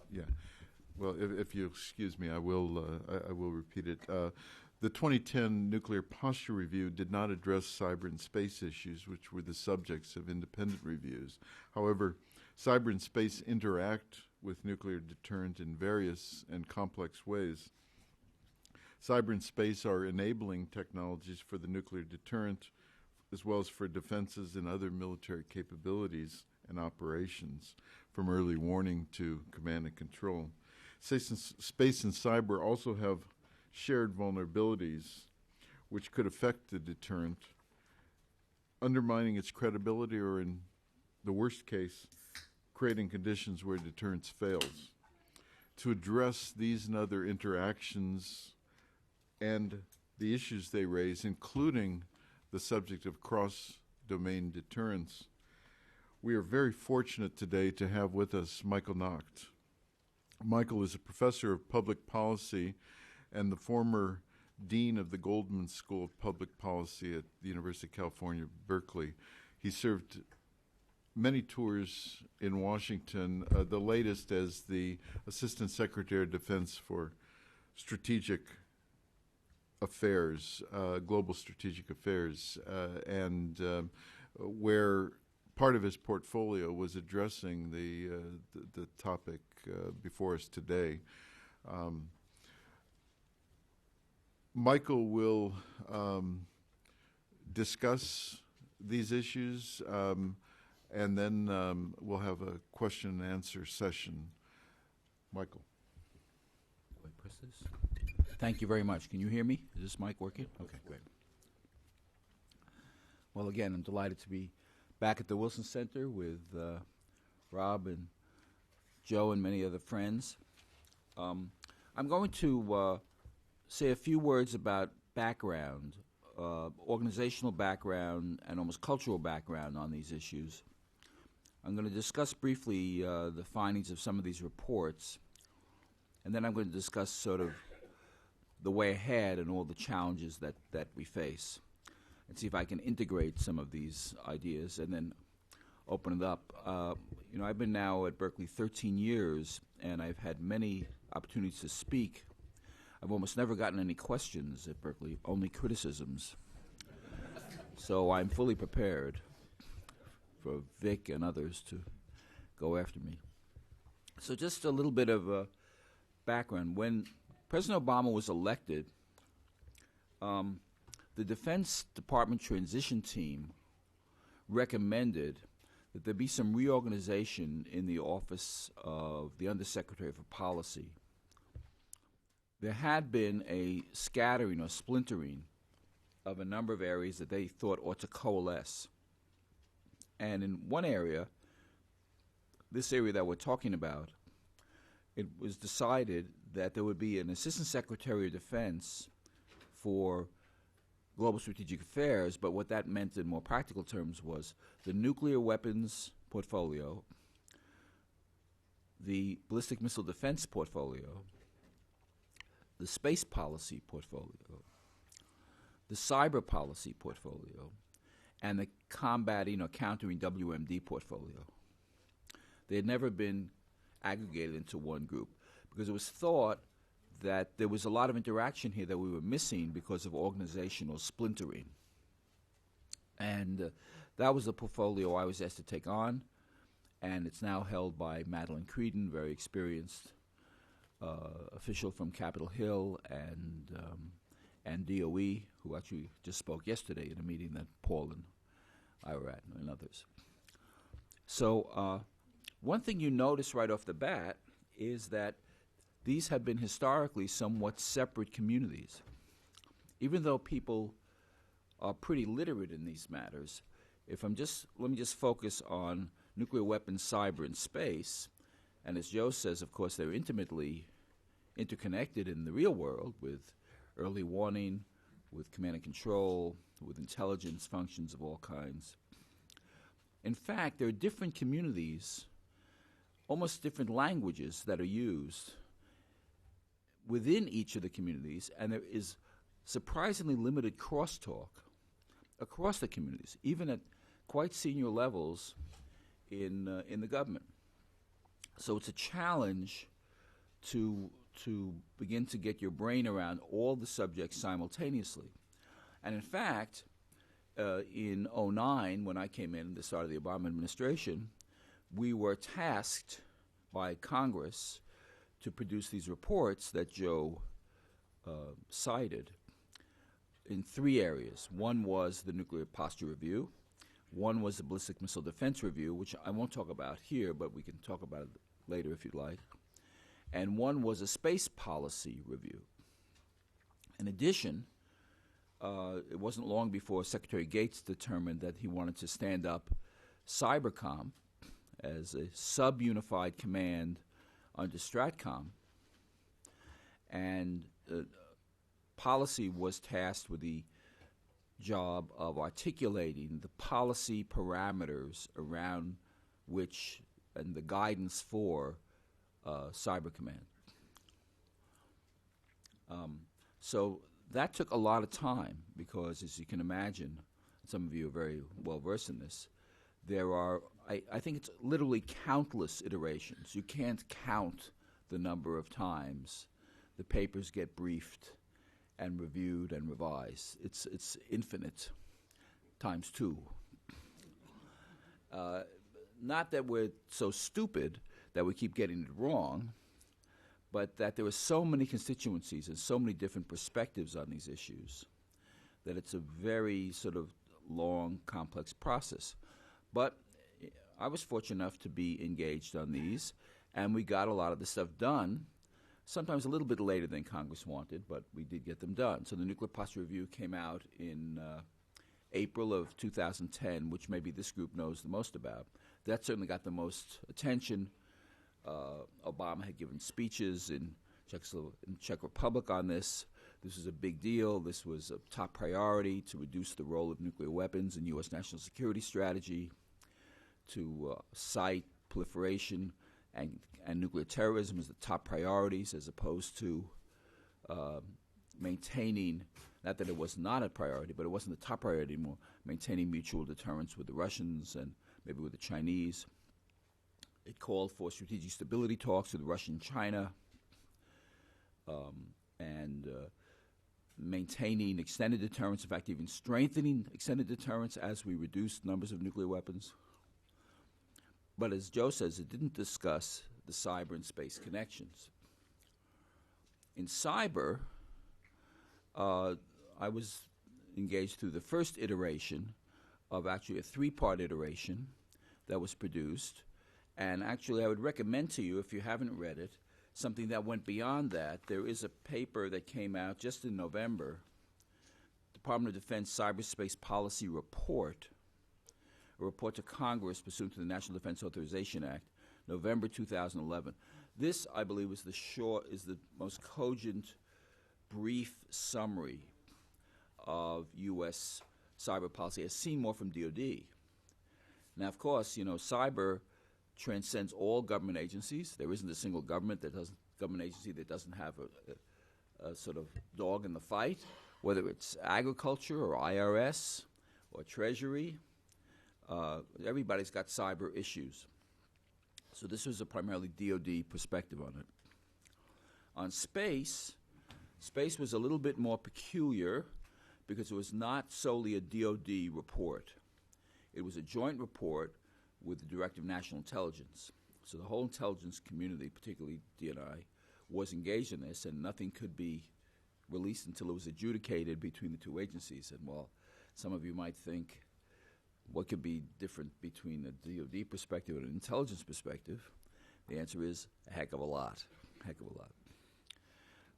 Yeah. Well, if you excuse me, I will repeat it. The 2010 Nuclear Posture Review did not address cyber and space issues, which were the subjects of independent reviews. However, cyber and space interact with nuclear deterrent in various and complex ways. Cyber and space are enabling technologies for the nuclear deterrent, as well as for defenses and other military capabilities and operations, from early warning to command and control. Space and cyber also have shared vulnerabilities which could affect the deterrent, undermining its credibility or, in the worst case, creating conditions where deterrence fails. To address these and other interactions and the issues they raise, including the subject of cross-domain deterrence, we are very fortunate today to have with us Michael Nacht. Michael is a professor of public policy and the former dean of the Goldman School of Public Policy at the University of California, Berkeley. He served many tours in Washington, the latest as the Assistant Secretary of Defense for Strategic Affairs, Global Strategic Affairs, and where part of his portfolio was addressing the topic before us today. Michael will discuss these issues, and then we'll have a question and answer session. Michael. Do I press this? Thank you very much. Can you hear me? Is this mic working? Okay, great. Well, again, I'm delighted to be back at the Wilson Center with Rob and Joe and many other friends. I'm going to say a few words about background, organizational background, and almost cultural background on these issues. I'm going to discuss briefly the findings of some of these reports, and then I'm going to discuss sort of the way ahead and all the challenges that we face, and see if I can integrate some of these ideas and then open it up. I've been now at Berkeley 13 years, and I've had many opportunities to speak. I've almost never gotten any questions at Berkeley, only criticisms. So I'm fully prepared for Vic and others to go after me. So just a little bit of background. When President Obama was elected, the Defense Department transition team recommended that there be some reorganization in the office of the Undersecretary for Policy. There had been a scattering or splintering of a number of areas that they thought ought to coalesce. And in one area, this area that we're talking about, it was decided that there would be an Assistant Secretary of Defense for Global Strategic Affairs, but what that meant in more practical terms was the nuclear weapons portfolio, the ballistic missile defense portfolio, the space policy portfolio, the cyber policy portfolio, and the combating or countering WMD portfolio. They had never been aggregated into one group because it was thought that there was a lot of interaction here that we were missing because of organizational splintering. And that was the portfolio I was asked to take on, and it's now held by Madeline Creedon, very experienced official from Capitol Hill, and DOE, who actually just spoke yesterday in a meeting that Paul and I were at, and others. So one thing you notice right off the bat is that these have been historically somewhat separate communities. Even though people are pretty literate in these matters, let me just focus on nuclear weapons, cyber, and space. And as Joe says, of course, they're intimately interconnected in the real world with early warning, with command and control, with intelligence functions of all kinds. In fact, there are different communities, almost different languages that are used within each of the communities, and there is surprisingly limited crosstalk across the communities, even at quite senior levels in the government. So it's a challenge to begin to get your brain around all the subjects simultaneously. And in fact, in 2009, when I came in at the start of the Obama administration, we were tasked by Congress to produce these reports that Joe cited in 3 areas. One was the Nuclear Posture Review. One was the Ballistic Missile Defense Review, which I won't talk about here, but we can talk about it later if you'd like. And one was a Space Policy Review. In addition, it wasn't long before Secretary Gates determined that he wanted to stand up Cybercom as a sub-unified command under Stratcom. And policy was tasked with the job of articulating the policy parameters around which and the guidance for Cyber Command. So that took a lot of time because, as you can imagine, some of you are very well versed in this, there are, I think it's literally countless iterations. You can't count the number of times the papers get briefed and reviewed and revised. It's infinite times 2. Not that we're so stupid that we keep getting it wrong, but that there are so many constituencies and so many different perspectives on these issues that it's a very sort of long, complex process. But I was fortunate enough to be engaged on these, and we got a lot of the stuff done, sometimes a little bit later than Congress wanted, but we did get them done. So the Nuclear Posture Review came out in April of 2010, which maybe this group knows the most about. That certainly got the most attention. Obama had given speeches in Czech Republic on this. This was a big deal. This was a top priority to reduce the role of nuclear weapons in U.S. national security strategy, to cite proliferation and nuclear terrorism as the top priorities, as opposed to maintaining, not that it was not a priority, but it wasn't the top priority anymore, maintaining mutual deterrence with the Russians and maybe with the Chinese. It called for strategic stability talks with Russia and China, and maintaining extended deterrence, in fact, even strengthening extended deterrence as we reduced numbers of nuclear weapons. But as Joe says, it didn't discuss the cyber and space connections. In cyber, I was engaged through the first iteration of actually a 3-part iteration that was produced. And actually, I would recommend to you, if you haven't read it, something that went beyond that. There is a paper that came out just in November, Department of Defense Cyberspace Policy Report, a report to Congress pursuant to the National Defense Authorization Act, November 2011. This, I believe, is the most cogent, brief summary of U.S. cyber policy. I've seen more from DoD. Now, of course, cyber transcends all government agencies. There isn't a single government agency that doesn't have a sort of dog in the fight, whether it's agriculture or IRS or Treasury. Everybody's got cyber issues. So this was a primarily DoD perspective on it. On space was a little bit more peculiar because it was not solely a DoD report. It was a joint report with the Director of National Intelligence. So the whole intelligence community, particularly DNI, was engaged in this, and nothing could be released until it was adjudicated between the 2 agencies. And while some of you might think, what could be different between a DoD perspective and an intelligence perspective, the answer is a heck of a lot,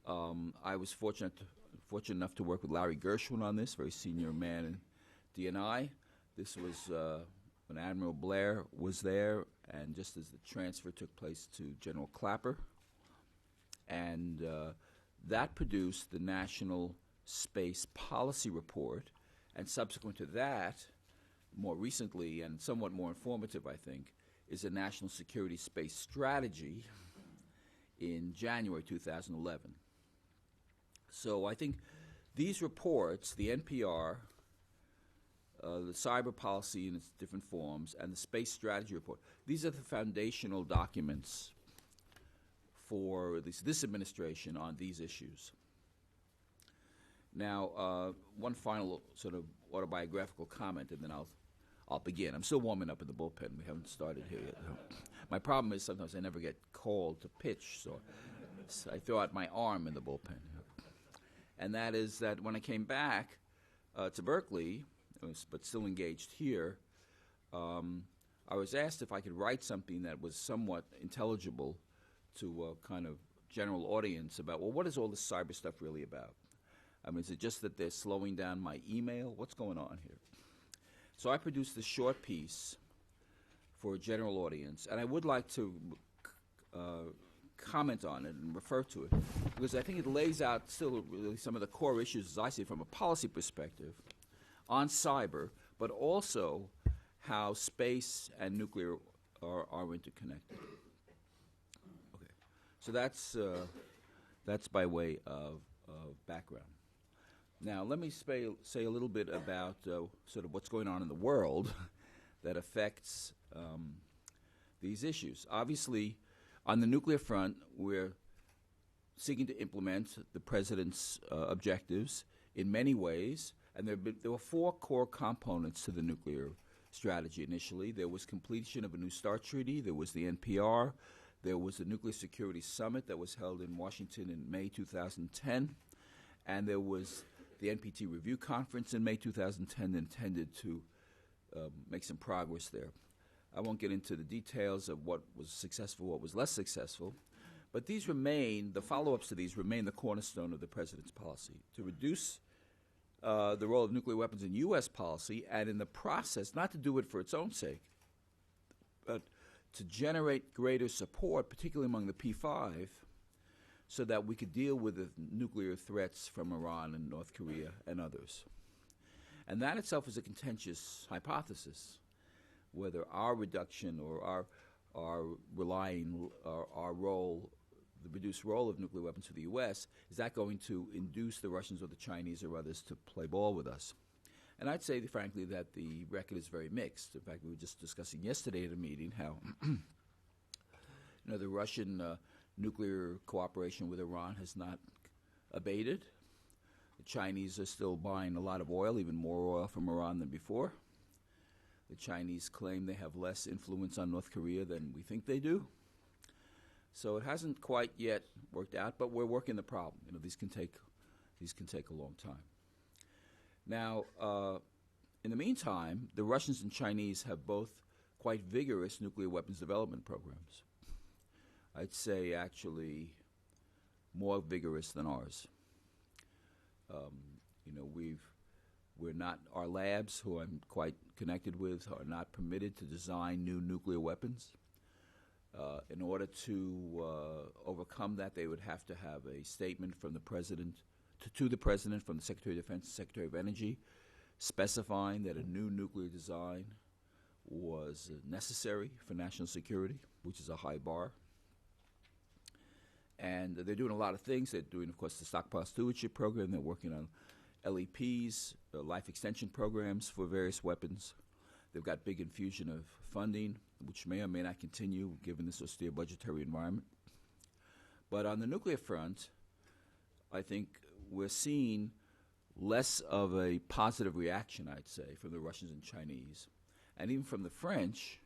I was fortunate enough to work with Larry Gershwin on this, very senior man in DNI. This was when Admiral Blair was there, and just as the transfer took place to General Clapper. And that produced the National Space Policy Report, and subsequent to that, more recently and somewhat more informative, I think, is a National Security Space Strategy in January 2011. So I think these reports, the NPR, the cyber policy in its different forms, and the space strategy report. These are the foundational documents for at least this administration on these issues. Now, one final sort of autobiographical comment, and then I'll begin. I'm still warming up in the bullpen. We haven't started here yet. My problem is sometimes I never get called to pitch, so I throw out my arm in the bullpen. And that is that when I came back to Berkeley, but still engaged here, I was asked if I could write something that was somewhat intelligible to a kind of general audience about, well, what is all this cyber stuff really about? I mean, is it just that they're slowing down my email? What's going on here? So I produced this short piece for a general audience, and I would like to comment on it and refer to it, because I think it lays out still really some of the core issues, as I see it, from a policy perspective on cyber, but also how space and nuclear are interconnected. Okay, so that's by way of background. Now, let me say a little bit about sort of what's going on in the world that affects these issues. Obviously, on the nuclear front, we're seeking to implement the president's objectives in many ways, and there were four core components to the nuclear strategy initially. There was completion of a New START treaty, there was the NPR, there was the Nuclear Security Summit that was held in Washington in May 2010, and there was the NPT Review Conference in May 2010 intended to make some progress there. I won't get into the details of what was successful, what was less successful, but these remain, the follow-ups to these remain the cornerstone of the president's policy, to reduce the role of nuclear weapons in U.S. policy, and in the process, not to do it for its own sake, but to generate greater support, particularly among the P5, so that we could deal with the nuclear threats from Iran and North Korea and others. And that itself is a contentious hypothesis, whether our reduction or our role, the reduced role of nuclear weapons for the U.S., is that going to induce the Russians or the Chinese or others to play ball with us? And I'd say, frankly, that the record is very mixed. In fact, we were just discussing yesterday at a meeting how the Russian nuclear cooperation with Iran has not abated. The Chinese are still buying a lot of oil, even more oil from Iran than before. The Chinese claim they have less influence on North Korea than we think they do. So it hasn't quite yet worked out, but we're working the problem. These can take a long time. Now, in the meantime, the Russians and Chinese have both quite vigorous nuclear weapons development programs. I'd say actually more vigorous than ours. Our labs, who I'm quite connected with, are not permitted to design new nuclear weapons. In order to overcome that, they would have to have a statement from the president, to the president, from the Secretary of Defense, Secretary of Energy, specifying that a new nuclear design was necessary for national security, which is a high bar. And they're doing a lot of things. They're doing, of course, the stockpile stewardship program. They're working on LEPs, life extension programs for various weapons. They've got big infusion of funding, which may or may not continue given this austere budgetary environment. But on the nuclear front, I think we're seeing less of a positive reaction, I'd say, from the Russians and Chinese, and even from the French,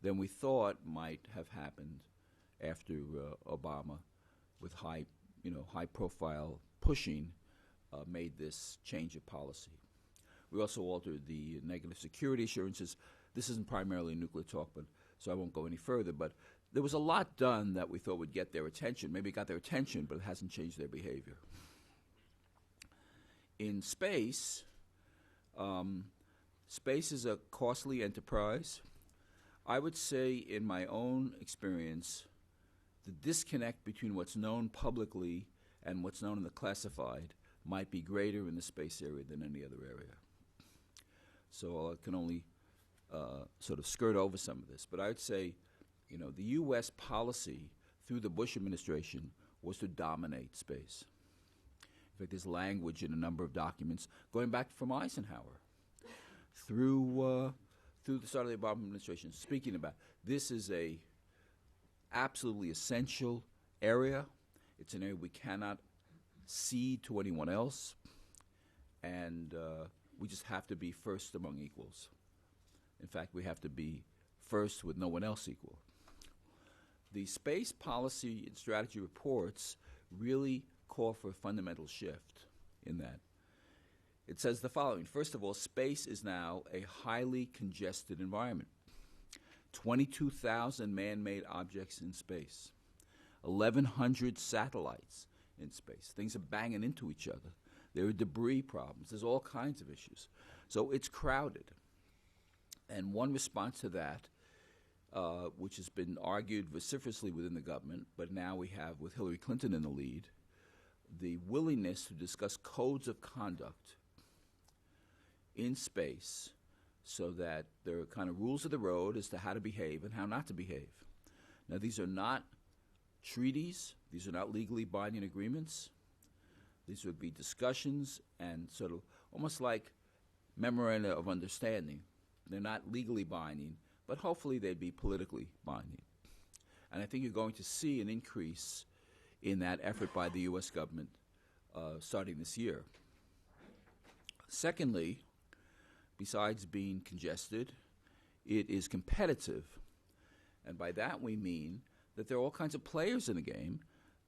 than we thought might have happened after Obama, with high-profile pushing, made this change of policy. We also altered the negative security assurances. This isn't primarily nuclear talk, so I won't go any further. But there was a lot done that we thought would get their attention. Maybe it got their attention, but it hasn't changed their behavior. In space, space is a costly enterprise. I would say, in my own experience, the disconnect between what's known publicly and what's known in the classified might be greater in the space area than any other area. So I can only sort of skirt over some of this. But I would say, the U.S. policy through the Bush administration was to dominate space. In fact, there's language in a number of documents going back from Eisenhower through the start of the Obama administration, speaking about this is a absolutely essential area. It's an area we cannot cede to anyone else, and we just have to be first among equals. In fact, we have to be first with no one else equal. The space policy and strategy reports really call for a fundamental shift in that. It says the following. First of all, space is now a highly congested environment. 22,000 man-made objects in space, 1,100 satellites in space. Things are banging into each other. There are debris problems. There's all kinds of issues. So it's crowded. And one response to that, which has been argued vociferously within the government, but now we have, with Hillary Clinton in the lead, the willingness to discuss codes of conduct in space so that there are kind of rules of the road as to how to behave and how not to behave. Now, these are not treaties. These are not legally binding agreements. These would be discussions and sort of almost like memoranda of understanding. They're not legally binding, but hopefully they'd be politically binding. And I think you're going to see an increase in that effort by the U.S. government starting this year. Secondly, besides being congested, it is competitive. And by that we mean that there are all kinds of players in the game.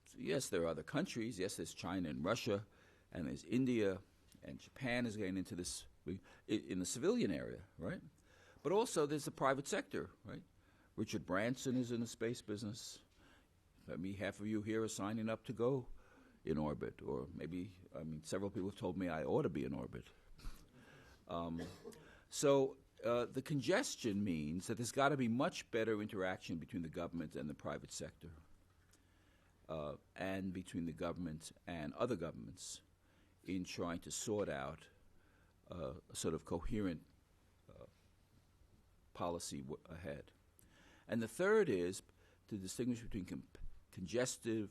So yes, there are other countries. Yes, there's China and Russia, and there's India, and Japan is getting into this in the civilian area, right? But also there's the private sector, right? Richard Branson is in the space business. Maybe half of you here are signing up to go in orbit, or maybe, several people have told me I ought to be in orbit. So the congestion means that there's got to be much better interaction between the government and the private sector, and between the government and other governments in trying to sort out a sort of coherent policy ahead. And the third is to distinguish between congested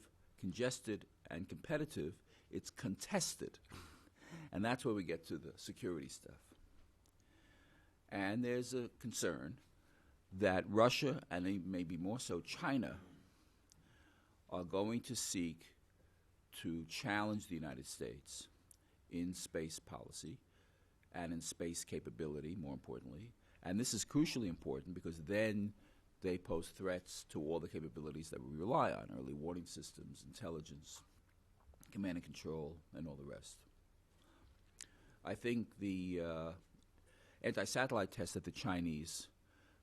and competitive. It's contested. And that's where we get to the security stuff. And there's a concern that Russia, and maybe more so China, are going to seek to challenge the United States in space policy and in space capability, more importantly. And this is crucially important because then they pose threats to all the capabilities that we rely on, early warning systems, intelligence, command and control, and all the rest. I think the anti-satellite test that the Chinese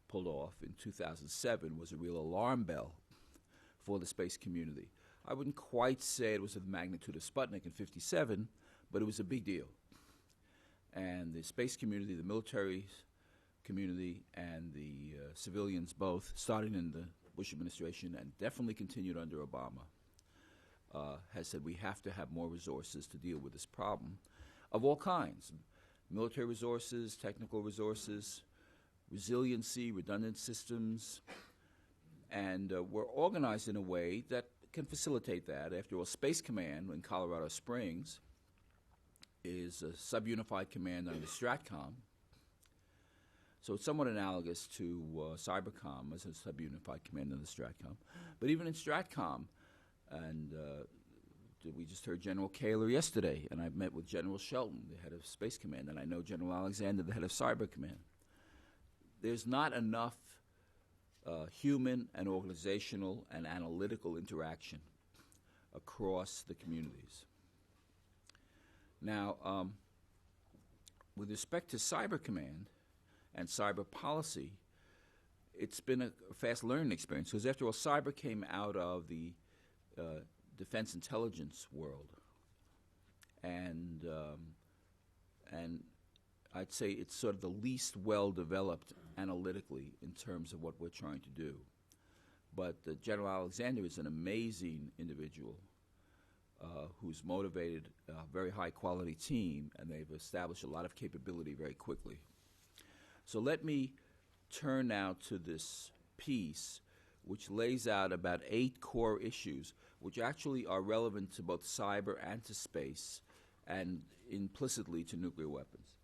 pulled off in 2007 was a real alarm bell for the space community. I wouldn't quite say it was of the magnitude of Sputnik in '57, but it was a big deal. And the space community, the military community, and the civilians both, starting in the Bush administration and definitely continued under Obama, has said we have to have more resources to deal with this problem of all kinds. Military resources, technical resources, resiliency, redundant systems, and we're organized in a way that can facilitate that. After all, Space Command in Colorado Springs is a subunified command under STRATCOM, so it's somewhat analogous to Cybercom as a subunified command under STRATCOM. But even in STRATCOM, and we just heard General Kaler yesterday, and I've met with General Shelton, the head of Space Command, and I know General Alexander, the head of Cyber Command. There's not enough human and organizational and analytical interaction across the communities. Now, with respect to Cyber Command and cyber policy, it's been a fast learning experience, because after all, cyber came out of the defense intelligence world, and I'd say it's sort of the least well-developed analytically in terms of what we're trying to do. But General Alexander is an amazing individual who's motivated a very high-quality team, and they've established a lot of capability very quickly. So let me turn now to this piece, which lays out about 8 core issues, which actually are relevant to both cyber and to space, and implicitly to nuclear weapons.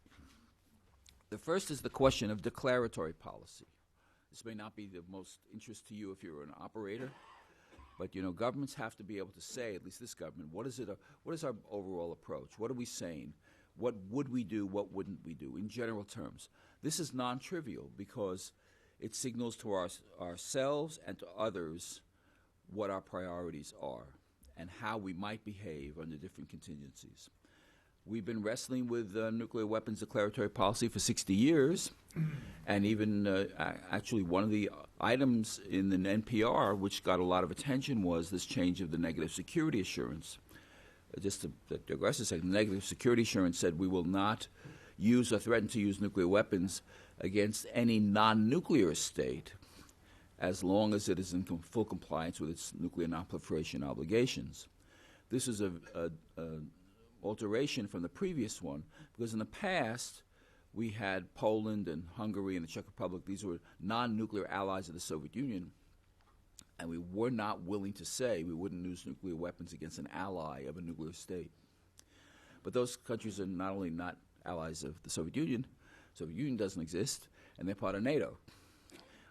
The first is the question of declaratory policy. This may not be the most interest to you if you're an operator, but governments have to be able to say, at least this government, what is our overall approach? What are we saying? What would we do? What wouldn't we do? In general terms, this is non-trivial because it signals to ourselves and to others what our priorities are and how we might behave under different contingencies. We've been wrestling with nuclear weapons declaratory policy for 60 years, and even actually one of the items in the NPR which got a lot of attention was this change of the negative security assurance. Just to digress a second, the negative security assurance said we will not use or threaten to use nuclear weapons against any non-nuclear state as long as it is in full compliance with its nuclear non-proliferation obligations. This is an alteration from the previous one because in the past we had Poland and Hungary and the Czech Republic. These were non-nuclear allies of the Soviet Union, and we were not willing to say we wouldn't use nuclear weapons against an ally of a nuclear state. But those countries are not only not allies of the Soviet Union doesn't exist, and they're part of NATO.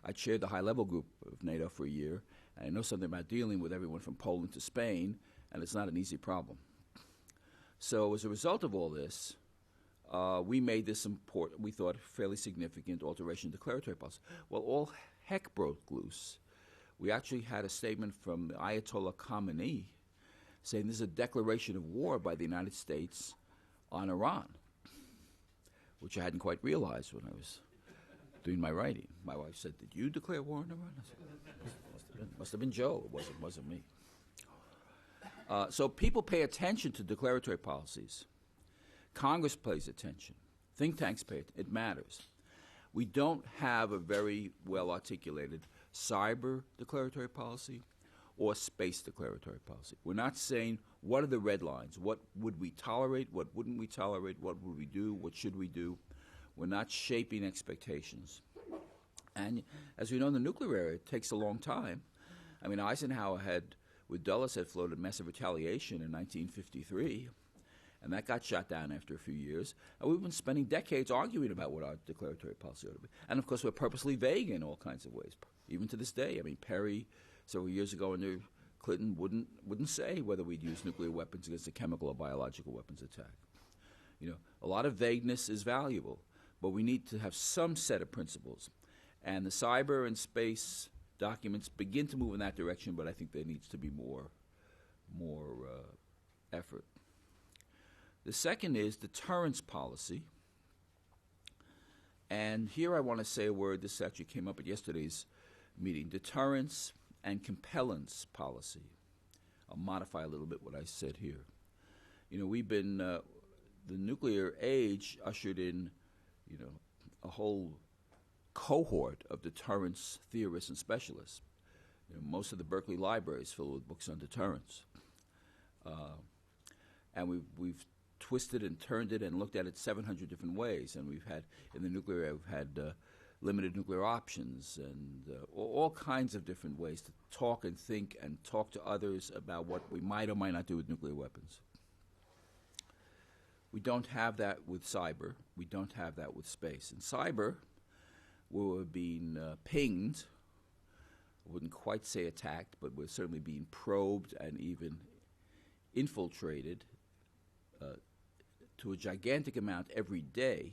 I chaired the high-level group of NATO for a year, and I know something about dealing with everyone from Poland to Spain, and it's not an easy problem. So as a result of all this, we made this important, we thought, fairly significant alteration in declaratory policy. Well, all heck broke loose. We actually had a statement from the Ayatollah Khamenei saying this is a declaration of war by the United States on Iran, which I hadn't quite realized when I was doing my writing. My wife said, "Did you declare war on Iran?" I said, must have been Joe. It wasn't me. So people pay attention to declaratory policies. Congress pays attention. Think tanks pay attention. It matters. We don't have a very well-articulated cyber declaratory policy or space declaratory policy. We're not saying what are the red lines, what would we tolerate, what wouldn't we tolerate, what would we do, what should we do. We're not shaping expectations. And as we know in the nuclear area, it takes a long time. I mean, Eisenhower with Dulles had floated massive retaliation in 1953, and that got shot down after a few years. And we've been spending decades arguing about what our declaratory policy ought to be. And, of course, we're purposely vague in all kinds of ways, even to this day. I mean, Perry, several years ago under Clinton, wouldn't say whether we'd use nuclear weapons against a chemical or biological weapons attack. A lot of vagueness is valuable, but we need to have some set of principles. And the cyber and space documents begin to move in that direction, but I think there needs to be more effort. The second is deterrence policy. And here I want to say a word. This actually came up at yesterday's meeting. Deterrence and compellence policy. I'll modify a little bit what I said here. We've been, the nuclear age ushered in, a whole cohort of deterrence theorists and specialists. Most of the Berkeley library is filled with books on deterrence. And we've twisted and turned it and looked at it 700 different ways. And we've had, in the nuclear area, we've had limited nuclear options and all kinds of different ways to talk and think and talk to others about what we might or might not do with nuclear weapons. We don't have that with cyber. We don't have that with space. In cyber, we're being pinged. I wouldn't quite say attacked, but we're certainly being probed and even infiltrated to a gigantic amount every day.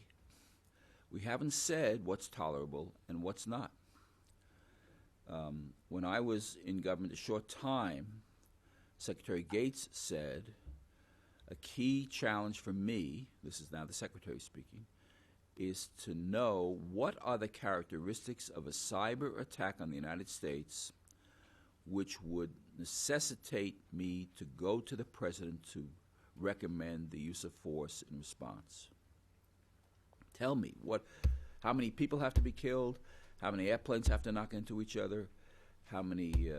We haven't said what's tolerable and what's not. When I was in government a short time, Secretary Gates said, a key challenge for me, this is now the Secretary speaking, is to know what are the characteristics of a cyber attack on the United States which would necessitate me to go to the President to recommend the use of force in response. Tell me, how many people have to be killed, how many airplanes have to knock into each other, how many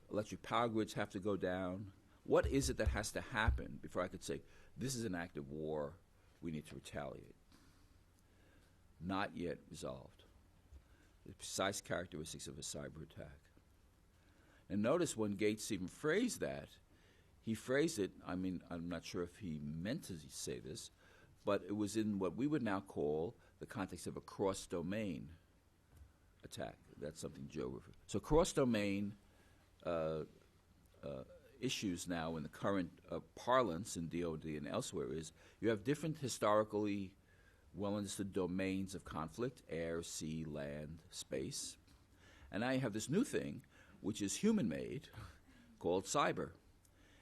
electric power grids have to go down. What is it that has to happen before I could say, this is an act of war, we need to retaliate? Not yet resolved. The precise characteristics of a cyber attack. And notice when Gates even phrased that, he phrased it, I mean, I'm not sure if he meant to say this, but it was in what we would now call the context of a cross-domain attack. That's something Joe referred. So cross-domain issues now in the current parlance in DoD and elsewhere is you have different historically well-understood domains of conflict: air, sea, land, space. And now you have this new thing, which is human-made, called cyber.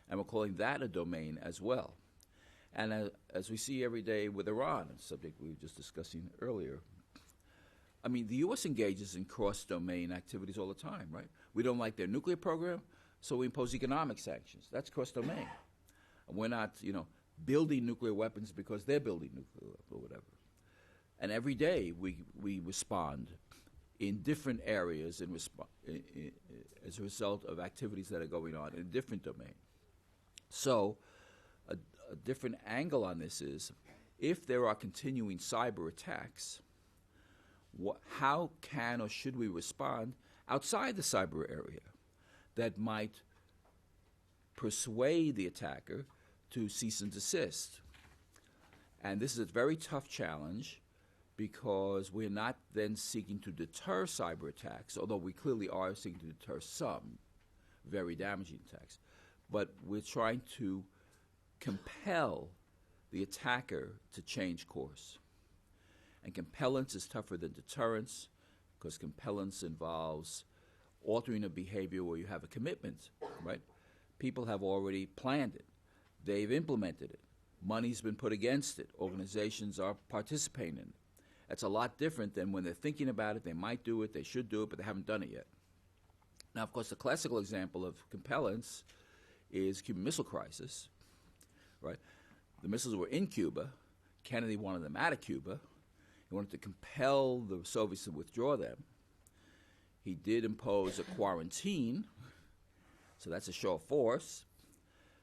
And we're calling that a domain as well. And as we see every day with Iran, a subject we were just discussing earlier, I mean, the U.S. engages in cross-domain activities all the time, right? We don't like their nuclear program, so we impose economic sanctions. That's cross-domain. And we're not, building nuclear weapons because they're building nuclear weapons or whatever. And every day we respond in different areas as a result of activities that are going on in a different domain. So a different angle on this is, if there are continuing cyber attacks, how can or should we respond outside the cyber area that might persuade the attacker to cease and desist? And this is a very tough challenge, because we're not then seeking to deter cyber attacks, although we clearly are seeking to deter some very damaging attacks. But we're trying to compel the attacker to change course. And compellence is tougher than deterrence, because compellence involves altering a behavior where you have a commitment, right? People have already planned it. They've implemented it. Money's been put against it. Organizations are participating in it. That's a lot different than when they're thinking about it. They might do it, they should do it, but they haven't done it yet. Now, of course, the classical example of compellence is Cuban Missile Crisis, right? The missiles were in Cuba. Kennedy wanted them out of Cuba. He wanted to compel the Soviets to withdraw them. He did impose a quarantine, so that's a show of force.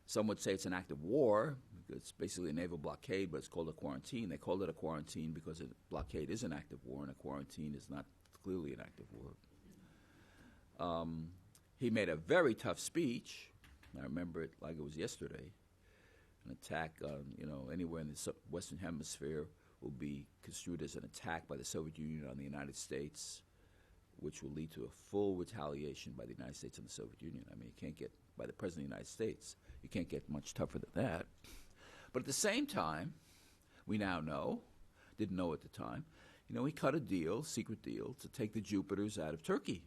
Some would say it's an act of war. It's basically a naval blockade, but it's called a quarantine. They called it a quarantine because a blockade is an act of war, and a quarantine is not clearly an act of war. He made a very tough speech. I remember it like it was yesterday. An attack on, anywhere in the Western Hemisphere will be construed as an attack by the Soviet Union on the United States, which will lead to a full retaliation by the United States and the Soviet Union. I mean, you can't get, by the President of the United States, you can't get much tougher than that. But at the same time, we now know, didn't know at the time, he cut a deal, secret deal, to take the Jupiters out of Turkey.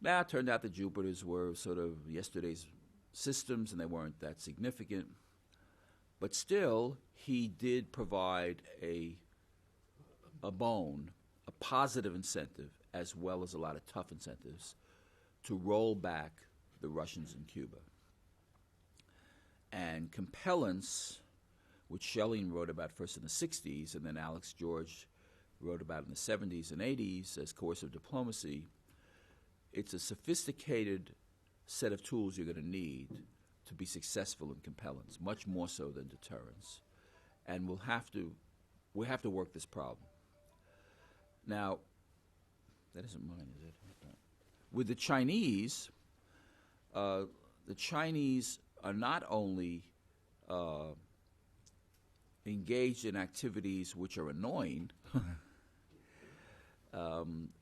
Now, it turned out the Jupiters were sort of yesterday's systems, and they weren't that significant. But still, he did provide a positive incentive, as well as a lot of tough incentives, to roll back the Russians in Cuba. And compellence, which Schelling wrote about first in the 60s, and then Alex George wrote about in the 70s and 80s as coercive diplomacy, it's a sophisticated set of tools you're going to need to be successful in compellence, much more so than deterrence. And we'll have to work this problem. Now, that isn't mine, is it? With the Chinese are not only engaged in activities which are annoying,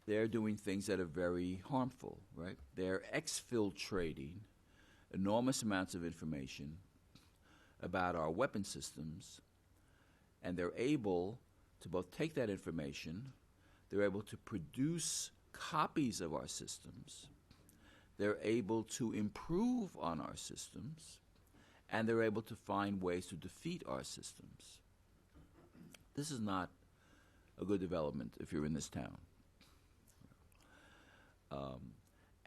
they're doing things that are very harmful, right? They're exfiltrating enormous amounts of information about our weapon systems, and they're able to both take that information, they're able to produce copies of our systems, they're able to improve on our systems, and they're able to find ways to defeat our systems. This is not a good development if you're in this town.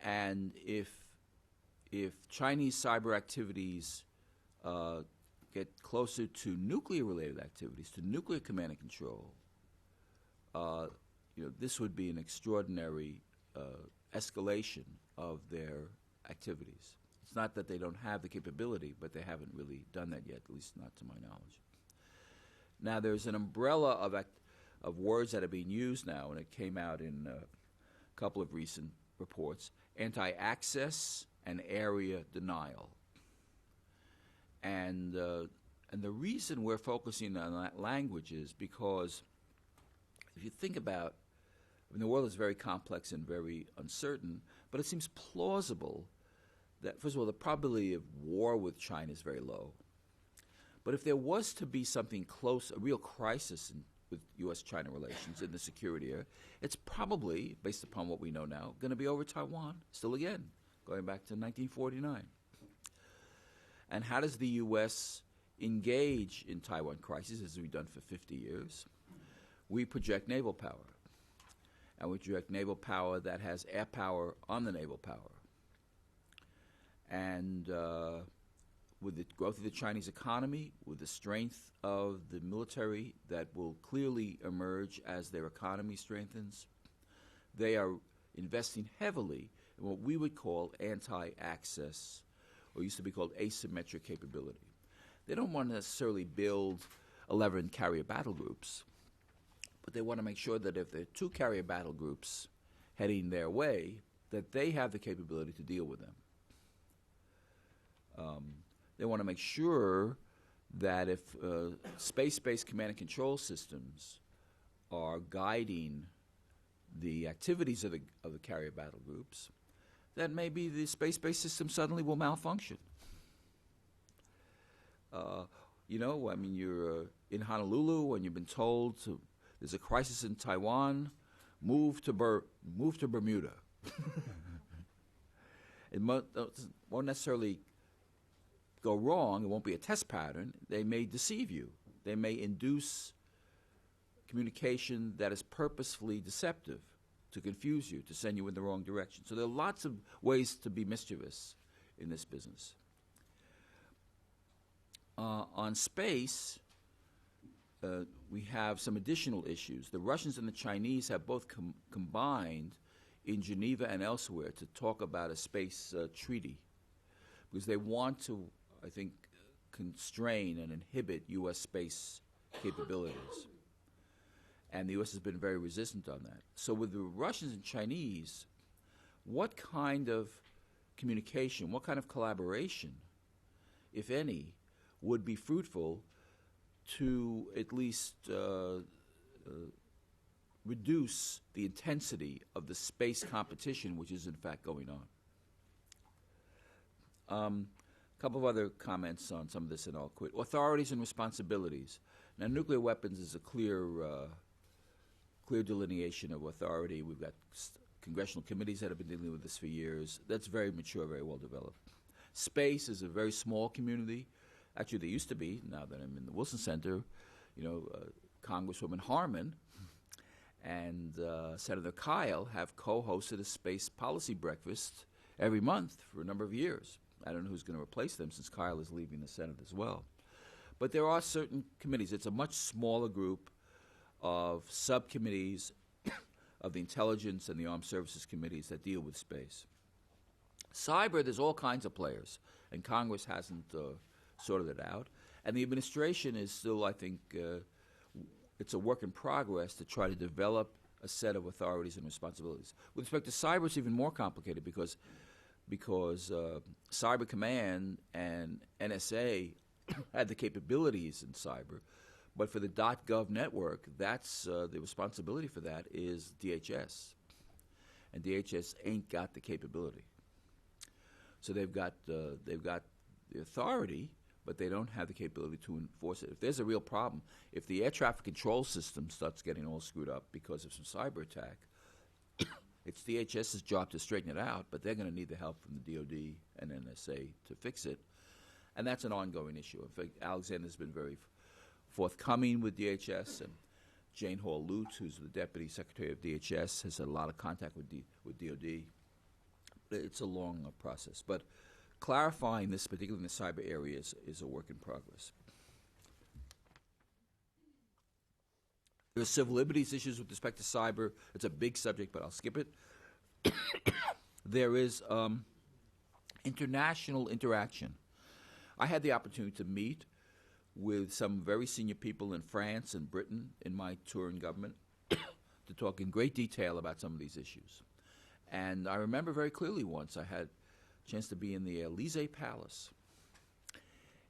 And if Chinese cyber activities get closer to nuclear-related activities, to nuclear command and control, this would be an extraordinary escalation of their activities. It's not that they don't have the capability, but they haven't really done that yet, at least not to my knowledge. Now, there's an umbrella of words that are being used now, and it came out in a couple of recent reports: anti-access and area denial. And And the reason we're focusing on that language is because if you think about, I mean, the world is very complex and very uncertain, but it seems plausible that, first of all, the probability of war with China is very low. But if there was to be something close, a real crisis with U.S.-China relations in the security area, it's probably, based upon what we know now, going to be over Taiwan, still again, going back to 1949. And how does the U.S. engage in Taiwan crisis, as we've done for 50 years? We project naval power. And we project naval power that has air power on the naval power. And with the growth of the Chinese economy, with the strength of the military that will clearly emerge as their economy strengthens, they are investing heavily in what we would call anti-access, or used to be called asymmetric capability. They don't want to necessarily build 11 carrier battle groups, but they want to make sure that if there are 2 carrier battle groups heading their way, that they have the capability to deal with them. They want to make sure that if space-based command and control systems are guiding the activities of the carrier battle groups, that maybe the space-based system suddenly will malfunction. You know, I mean, you're in Honolulu and you've been told there's a crisis in Taiwan, move to Bermuda. It won't necessarily go wrong. It won't be a test pattern. They may deceive you. They may induce communication that is purposefully deceptive to confuse you, to send you in the wrong direction. So there are lots of ways to be mischievous in this business. On space, we have some additional issues. The Russians and the Chinese have both combined in Geneva and elsewhere to talk about a space treaty because they want to, I think, constrain and inhibit U.S. space capabilities. And the U.S. has been very resistant on that. So with the Russians and Chinese, what kind of communication, what kind of collaboration, if any, would be fruitful to at least reduce the intensity of the space competition, which is in fact going on? A couple of other comments on some of this, and I'll quit. Authorities and responsibilities. Now, nuclear weapons is a clear delineation of authority. We've got congressional committees that have been dealing with this for years. That's very mature, very well developed. Space is a very small community. Actually, they used to be. Now that I'm in the Wilson Center, you know, Congresswoman Harman and Senator Kyle have co-hosted a space policy breakfast every month for a number of years. I don't know who's going to replace them since Kyle is leaving the Senate as well. But there are certain committees. It's a much smaller group of subcommittees of the intelligence and the armed services committees that deal with space. Cyber, there's all kinds of players, and Congress hasn't sorted it out. And the administration is still, I think, it's a work in progress to try to develop a set of authorities and responsibilities. With respect to cyber, it's even more complicated because Cyber Command and NSA had the capabilities in cyber, but for the .gov network, that's the responsibility for that is DHS, and DHS ain't got the capability. So they've got the authority, but they don't have the capability to enforce it. If there's a real problem, if the air traffic control system starts getting all screwed up because of some cyber attack, it's DHS's job to straighten it out, but they're going to need the help from the DOD and NSA to fix it. And that's an ongoing issue. In fact, Alexander's been very forthcoming with DHS, and Jane Hall Lutz, who's the Deputy Secretary of DHS, has had a lot of contact with DOD. It's a long process. But clarifying this, particularly in the cyber areas, is a work in progress. There are civil liberties issues with respect to cyber. It's a big subject, but I'll skip it. There is international interaction. I had the opportunity to meet with some very senior people in France and Britain in my tour in government to talk in great detail about some of these issues. And I remember very clearly once I had a chance to be in the Élysée Palace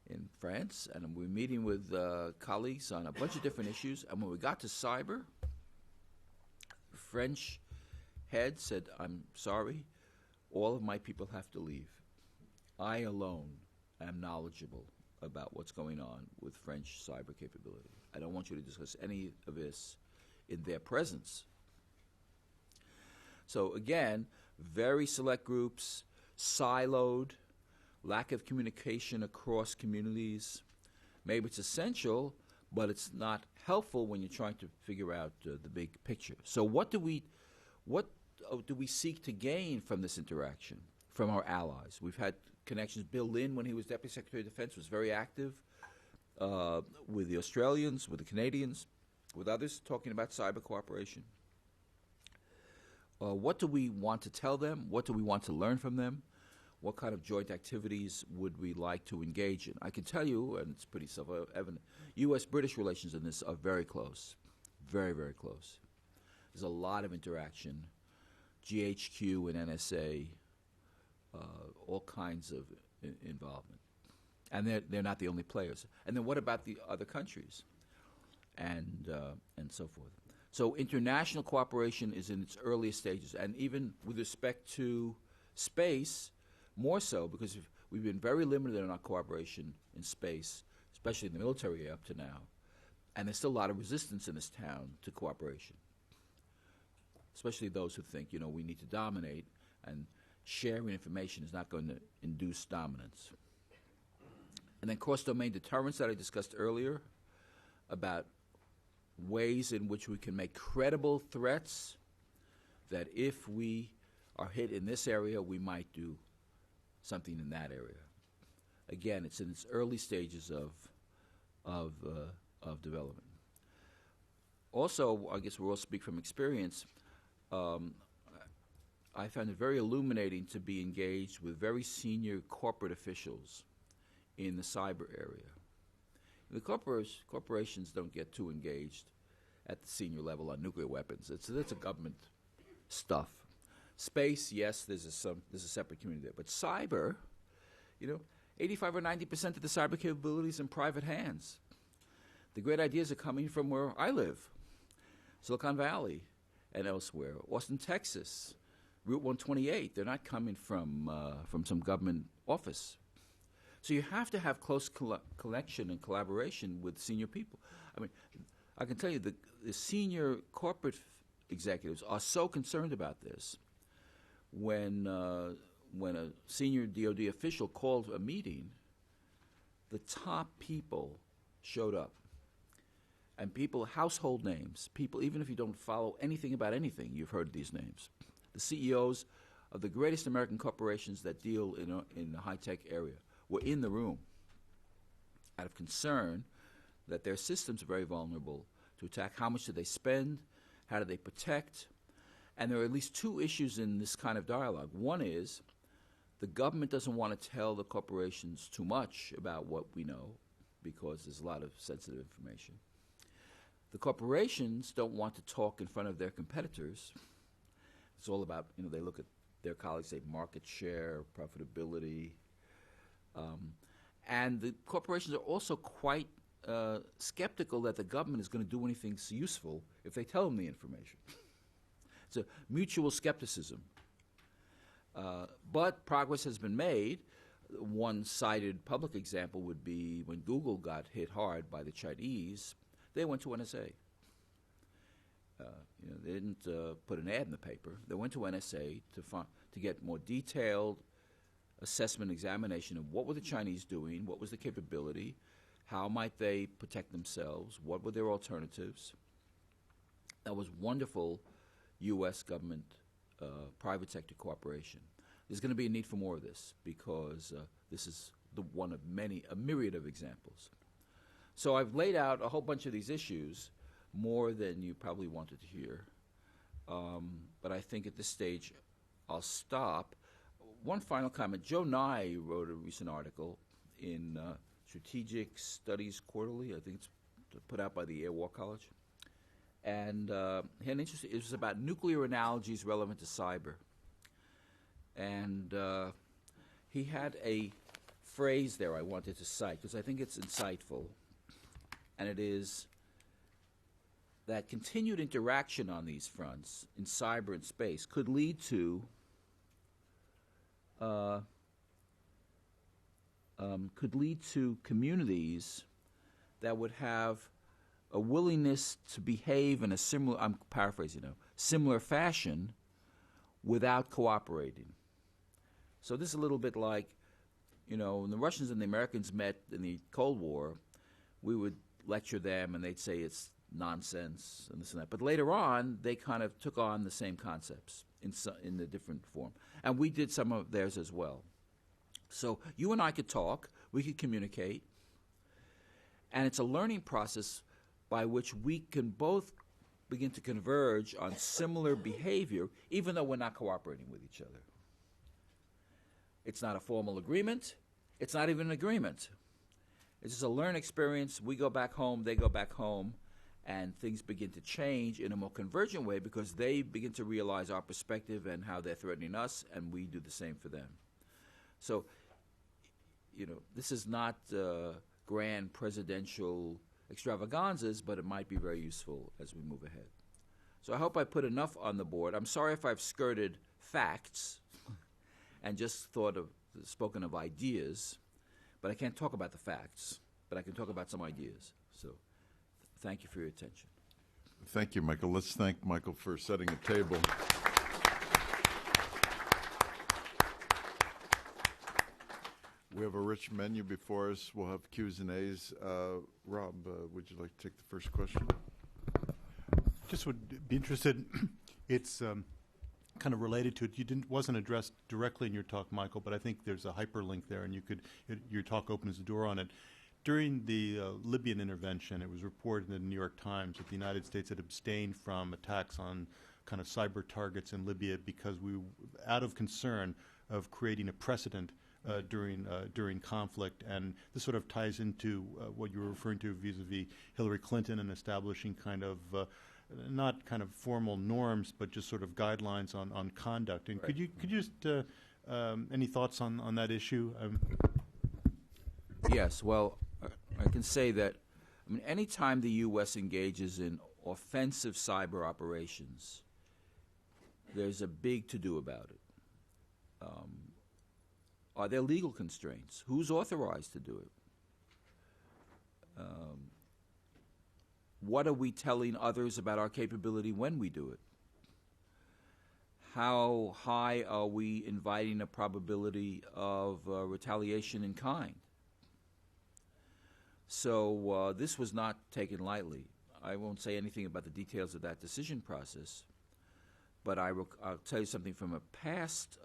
in France, and we were meeting with colleagues on a bunch of different issues. And when we got to cyber, French head said, "I'm sorry, all of my people have to leave. I alone am knowledgeable about what's going on with French cyber capability. I don't want you to discuss any of this in their presence." So again, very select groups, siloed, lack of communication across communities. Maybe it's essential, but it's not helpful when you're trying to figure out the big picture. So what do we seek to gain from this interaction, from our allies? We've had connections. Bill Lynn, when he was Deputy Secretary of Defense, was very active with the Australians, with the Canadians, with others, talking about cyber cooperation. What do we want to tell them? What do we want to learn from them? What kind of joint activities would we like to engage in? I can tell you, and it's pretty self-evident, U.S.-British relations in this are very close, very, very close. There's a lot of interaction, GHQ and NSA, all kinds of involvement. And they're not the only players. And then what about the other countries? And so forth. So international cooperation is in its earliest stages, and even with respect to space, more so, because we've been very limited in our cooperation in space, especially in the military up to now, and there's still a lot of resistance in this town to cooperation, especially those who think, we need to dominate, and sharing information is not going to induce dominance. And then cross-domain deterrence that I discussed earlier, about ways in which we can make credible threats that if we are hit in this area, we might do something in that area. Again, it's in its early stages of development. Also, I guess we'll all speak from experience. I found it very illuminating to be engaged with very senior corporate officials in the cyber area. The corporations don't get too engaged at the senior level on nuclear weapons. That's a government stuff. Space, yes, there's a separate community there. But cyber, 85 or 90% of the cyber capabilities in private hands. The great ideas are coming from where I live, Silicon Valley and elsewhere, Austin, Texas, Route 128. They're not coming from some government office. So you have to have close connection and collaboration with senior people. I mean, I can tell you the senior corporate executives are so concerned about this. When a senior DOD official called a meeting, the top people showed up. And people, household names, people, even if you don't follow anything about anything, you've heard these names. The CEOs of the greatest American corporations that deal in the high-tech area were in the room out of concern that their systems are very vulnerable to attack. How much do they spend? How do they protect? And there are at least two issues in this kind of dialogue. One is the government doesn't want to tell the corporations too much about what we know because there's a lot of sensitive information. The corporations don't want to talk in front of their competitors. It's all about, they look at their colleagues, say market share, profitability. And the corporations are also quite skeptical that the government is going to do anything useful if they tell them the information. It's a mutual skepticism. But progress has been made. One cited public example would be when Google got hit hard by the Chinese, they went to NSA. They didn't put an ad in the paper. They went to NSA to get more detailed assessment, examination of what were the Chinese doing, what was the capability, how might they protect themselves, what were their alternatives. That was wonderful U.S. government, private sector cooperation. There's going to be a need for more of this because this is one of a myriad of examples. So I've laid out a whole bunch of these issues, more than you probably wanted to hear. But I think at this stage I'll stop. One final comment. Joe Nye wrote a recent article in Strategic Studies Quarterly. I think it's put out by the Air War College. And he had it was about nuclear analogies relevant to cyber. And he had a phrase there I wanted to cite because I think it's insightful, and it is that continued interaction on these fronts in cyber and space could lead to communities that would have a willingness to behave in a similar, I'm paraphrasing now, similar fashion without cooperating. So this is a little bit like, when the Russians and the Americans met in the Cold War, we would lecture them and they'd say it's nonsense and this and that. But later on, they kind of took on the same concepts in a different form. And we did some of theirs as well. So you and I could talk, we could communicate, and it's a learning process by which we can both begin to converge on similar behavior, even though we're not cooperating with each other. It's not a formal agreement. It's not even an agreement. It's just a learned experience. We go back home, they go back home, and things begin to change in a more convergent way because they begin to realize our perspective and how they're threatening us, and we do the same for them. So, this is not grand presidential extravaganzas, but it might be very useful as we move ahead. So I hope I put enough on the board. I'm sorry if I've skirted facts and just spoken of ideas, but I can't talk about the facts, but I can talk about some ideas. So thank you for your attention. Thank you, Michael. Let's thank Michael for setting a table. We have a rich menu before us. We'll have Q's and A's. Rob, would you like to take the first question? Just would be interested. It's kind of related to it. Wasn't addressed directly in your talk, Michael, but I think there's a hyperlink there, and your talk opens the door on it. During the Libyan intervention, it was reported in the New York Times that the United States had abstained from attacks on kind of cyber targets in Libya because out of concern of creating a precedent during conflict, and this sort of ties into what you were referring to vis-a-vis Hillary Clinton and establishing kind of not kind of formal norms, but just sort of guidelines on conduct. And right. could you just any thoughts on that issue? Yes. Well, I can say that any time the U.S. engages in offensive cyber operations, there's a big to-do about it. Are there legal constraints? Who's authorized to do it? What are we telling others about our capability when we do it? How high are we inviting a probability of retaliation in kind? So this was not taken lightly. I won't say anything about the details of that decision process, but I'll tell you something from a past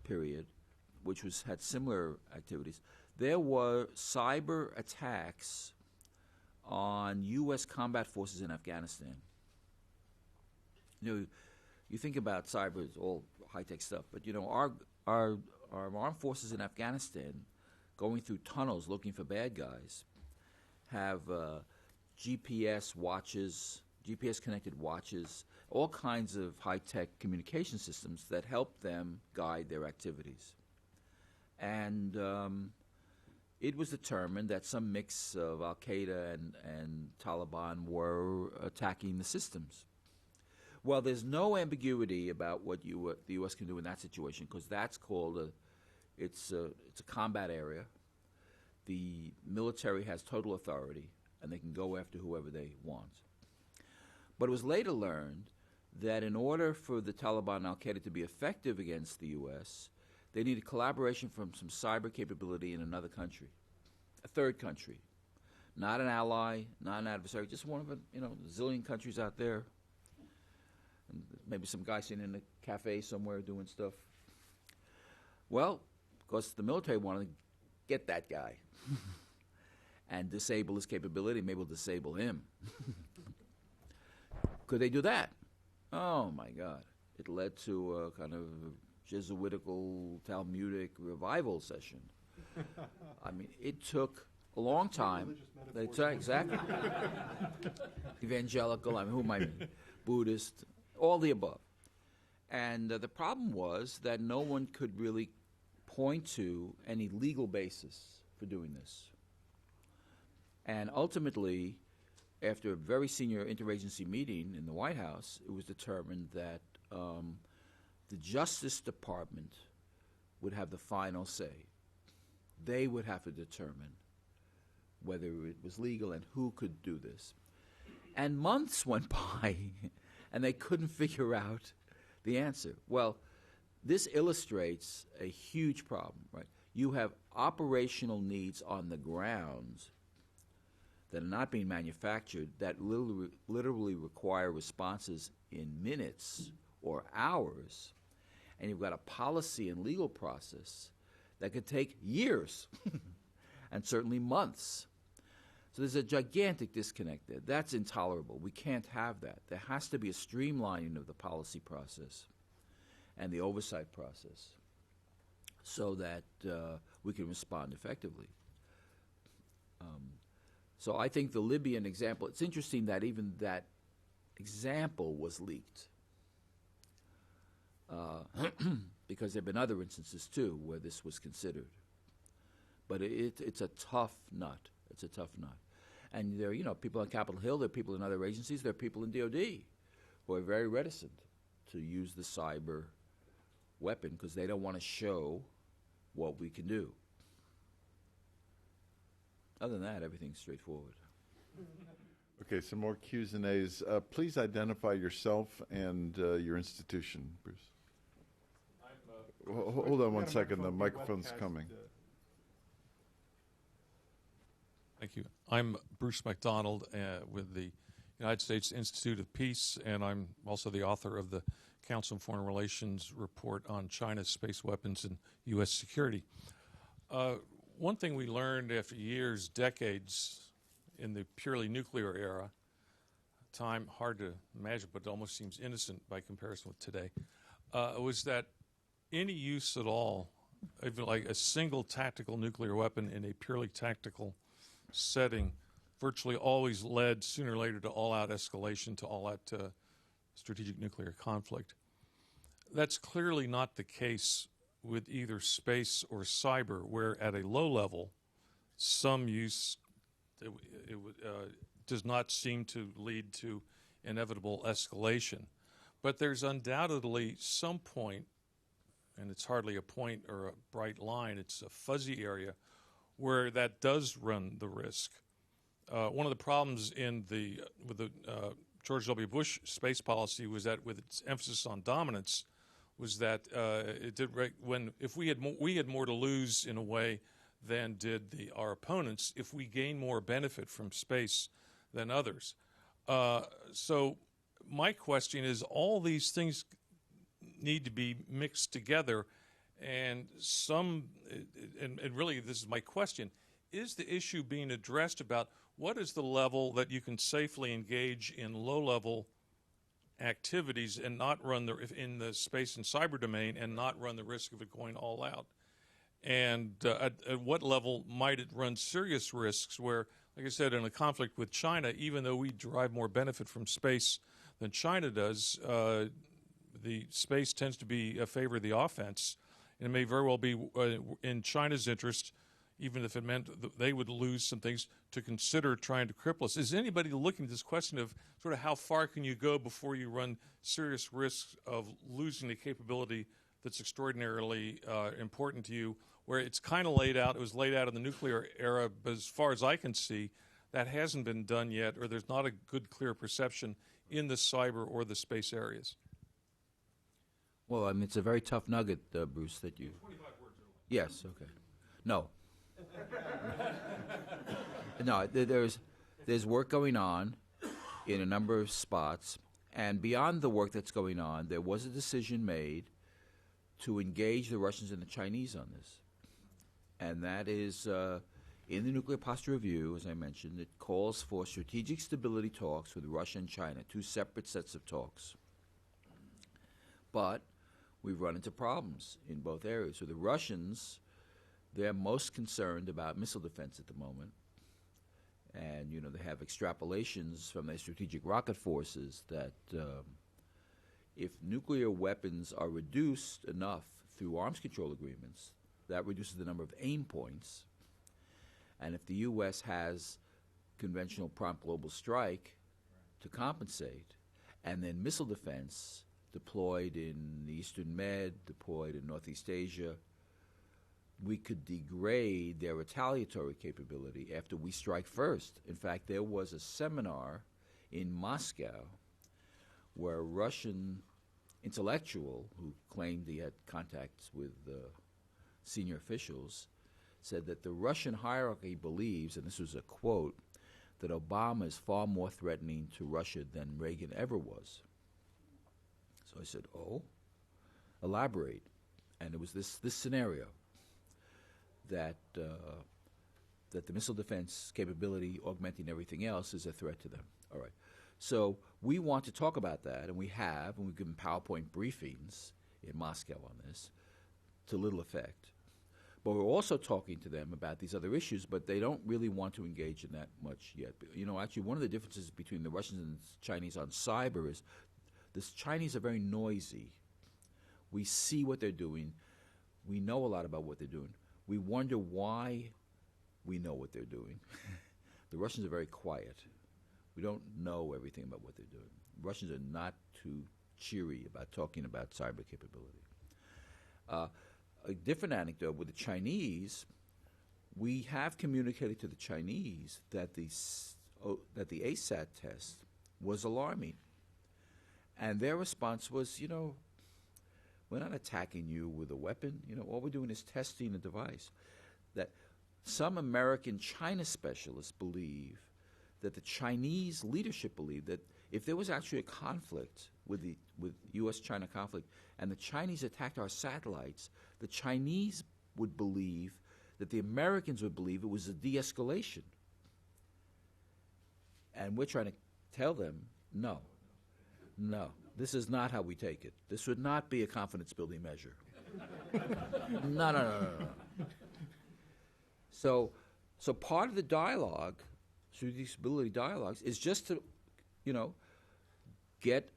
period, which had similar activities. There were cyber attacks on U.S. combat forces in Afghanistan. You think about cyber, it's all high-tech stuff, but our armed forces in Afghanistan, going through tunnels looking for bad guys, have GPS watches, GPS-connected watches, all kinds of high-tech communication systems that help them guide their activities. And it was determined that some mix of Al-Qaeda and Taliban were attacking the systems. Well, there's no ambiguity about what the U.S. can do in that situation, because that's called it's a combat area. The military has total authority, and they can go after whoever they want. But it was later learned that in order for the Taliban and Al-Qaeda to be effective against the U.S., they needed collaboration from some cyber capability in another country, a third country, not an ally, not an adversary, just one of a zillion countries out there, and maybe some guy sitting in a cafe somewhere doing stuff. Well, of course, the military wanted to get that guy and disable his capability, maybe we'll disable him. Could they do that? Oh, my God. It led to a kind of Jesuitical, Talmudic revival session. It took a long time. Exactly. Evangelical, who am I? Buddhist, all the above. And the problem was that no one could really point to any legal basis for doing this. And ultimately, after a very senior interagency meeting in the White House, it was determined that the Justice Department would have the final say. They would have to determine whether it was legal and who could do this. And months went by, and they couldn't figure out the answer. Well, this illustrates a huge problem, right? You have operational needs on the ground that are not being manufactured that literally require responses in minutes or hours, and you've got a policy and legal process that could take years and certainly months. So there's a gigantic disconnect there. That's intolerable. We can't have that. There has to be a streamlining of the policy process and the oversight process so that we can respond effectively. So I think the Libyan example, it's interesting that even that example was leaked because there have been other instances, too, where this was considered. But it's a tough nut. It's a tough nut. And there are, people on Capitol Hill, there are people in other agencies, there are people in DOD who are very reticent to use the cyber weapon because they don't want to show what we can do. Other than that, everything's straightforward. Okay, some more Q's and A's. Please identify yourself and your institution, Bruce. Hold on one second. The microphone's coming. Thank you. I'm Bruce McDonald with the United States Institute of Peace, and I'm also the author of the Council on Foreign Relations report on China's space weapons and U.S. security. One thing we learned after years, decades, in the purely nuclear era, time hard to imagine, but it almost seems innocent by comparison with today, was that any use at all, even like a single tactical nuclear weapon in a purely tactical setting, virtually always led sooner or later to all-out escalation, to all-out strategic nuclear conflict. That's clearly not the case with either space or cyber, where at a low level, some use does not seem to lead to inevitable escalation. But there's undoubtedly some point, and it's hardly a point or a bright line, it's a fuzzy area, where that does run the risk. One of the problems with the George W. Bush space policy was that, with its emphasis on dominance, was that if we had more to lose in a way than did our opponents, if we gain more benefit from space than others. So my question is, all these things need to be mixed together, and really this is my question, is the issue being addressed about what is the level that you can safely engage in low-level activities and not run in the space and cyber domain and not run the risk of it going all out? And at what level might it run serious risks where, like I said, in a conflict with China, even though we derive more benefit from space than China does, the space tends to be a favor of the offense. And it may very well be in China's interest, even if it meant that they would lose some things, to consider trying to cripple us. Is anybody looking at this question of sort of how far can you go before you run serious risks of losing the capability that's extraordinarily important to you, where it's kind of laid out, it was laid out in the nuclear era, but as far as I can see, that hasn't been done yet, or there's not a good, clear perception in the cyber or the space areas? Well, I mean, it's a very tough nugget, Bruce, that you... 25 words. Yes, okay. No. No, there's work going on in a number of spots, and beyond the work that's going on, there was a decision made to engage the Russians and the Chinese on this. And that is, in the Nuclear Posture Review, as I mentioned, it calls for strategic stability talks with Russia and China, two separate sets of talks. But we've run into problems in both areas. So the Russians, they're most concerned about missile defense at the moment. And, they have extrapolations from their strategic rocket forces that if nuclear weapons are reduced enough through arms control agreements, that reduces the number of aim points. And if the U.S. has conventional prompt global strike to compensate, and then missile defense deployed in the Eastern Med, deployed in Northeast Asia, we could degrade their retaliatory capability after we strike first. In fact, there was a seminar in Moscow where a Russian intellectual who claimed he had contacts with senior officials said that the Russian hierarchy believes, and this was a quote, that Obama is far more threatening to Russia than Reagan ever was. So I said, oh, elaborate. And it was this scenario that that the missile defense capability augmenting everything else is a threat to them. All right. So we want to talk about that, and we've given PowerPoint briefings in Moscow on this to little effect. But we're also talking to them about these other issues, but they don't really want to engage in that much yet. You know, actually, one of the differences between the Russians and the Chinese on cyber is the Chinese are very noisy. We see what they're doing. We know a lot about what they're doing. We wonder why we know what they're doing. The Russians are very quiet. We don't know everything about what they're doing. Russians are not too cheery about talking about cyber capability. A different anecdote with the Chinese, we have communicated to the Chinese that the ASAT test was alarming. And their response was, you know, we're not attacking you with a weapon. You know, all we're doing is testing a device. That some American China specialists believe that the Chinese leadership believed that if there was actually a conflict with U.S.-China conflict and the Chinese attacked our satellites, the Chinese would believe that the Americans would believe it was a de-escalation. And we're trying to tell them, no, this is not how we take it. This would not be a confidence-building measure. No. So part of the dialogue, strategic stability dialogues, is just to, you know, get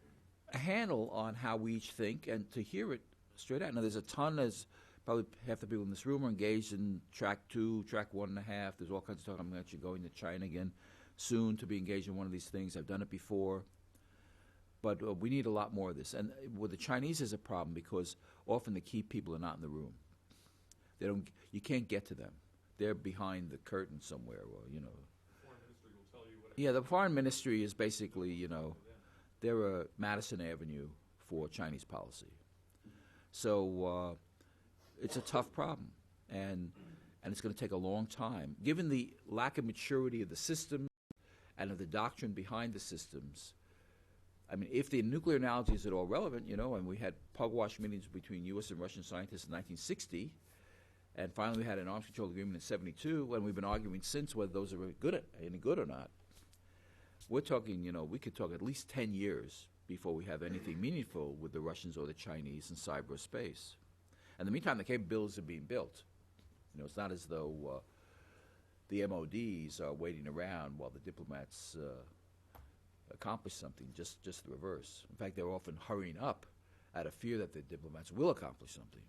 a handle on how we each think and to hear it straight out. Now, there's a ton, as probably half the people in this room are engaged in track 2, track 1.5. There's all kinds of stuff. I'm actually going to China again soon to be engaged in one of these things. I've done it before. But we need a lot more of this. And with the Chinese is a problem because often the key people are not in the room. You can't get to them. They're behind the curtain somewhere, or, you know. Foreign ministry will tell you whatever. Yeah, the foreign ministry is basically, you know, they're a Madison Avenue for Chinese policy. So it's a tough problem, and it's going to take a long time. Given the lack of maturity of the system and of the doctrine behind the systems, I mean, if the nuclear analogy is at all relevant, you know, and we had pugwash meetings between U.S. and Russian scientists in 1960, and finally we had an arms control agreement in 1972, and we've been arguing since whether those are any good or not. We're talking, you know, we could talk at least 10 years before we have anything meaningful with the Russians or the Chinese in cyberspace. In the meantime, the capabilities are being built. You know, it's not as though the MODs are waiting around while the diplomats accomplish something, just the reverse. In fact, they're often hurrying up out of fear that the diplomats will accomplish something.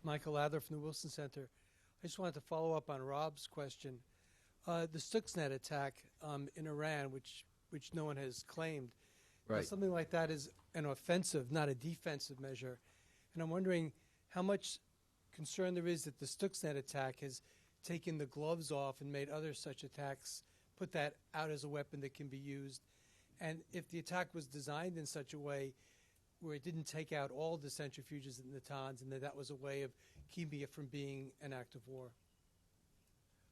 Michael Adler from the Wilson Center. I just wanted to follow up on Rob's question. The Stuxnet attack in Iran, which no one has claimed, right. Something like that is an offensive, not a defensive measure. And I'm wondering how much concern there is that the Stuxnet attack has taken the gloves off and made other such attacks, put that out as a weapon that can be used. And if the attack was designed in such a way where it didn't take out all the centrifuges and Natanz, and that was a way of keeping it from being an act of war.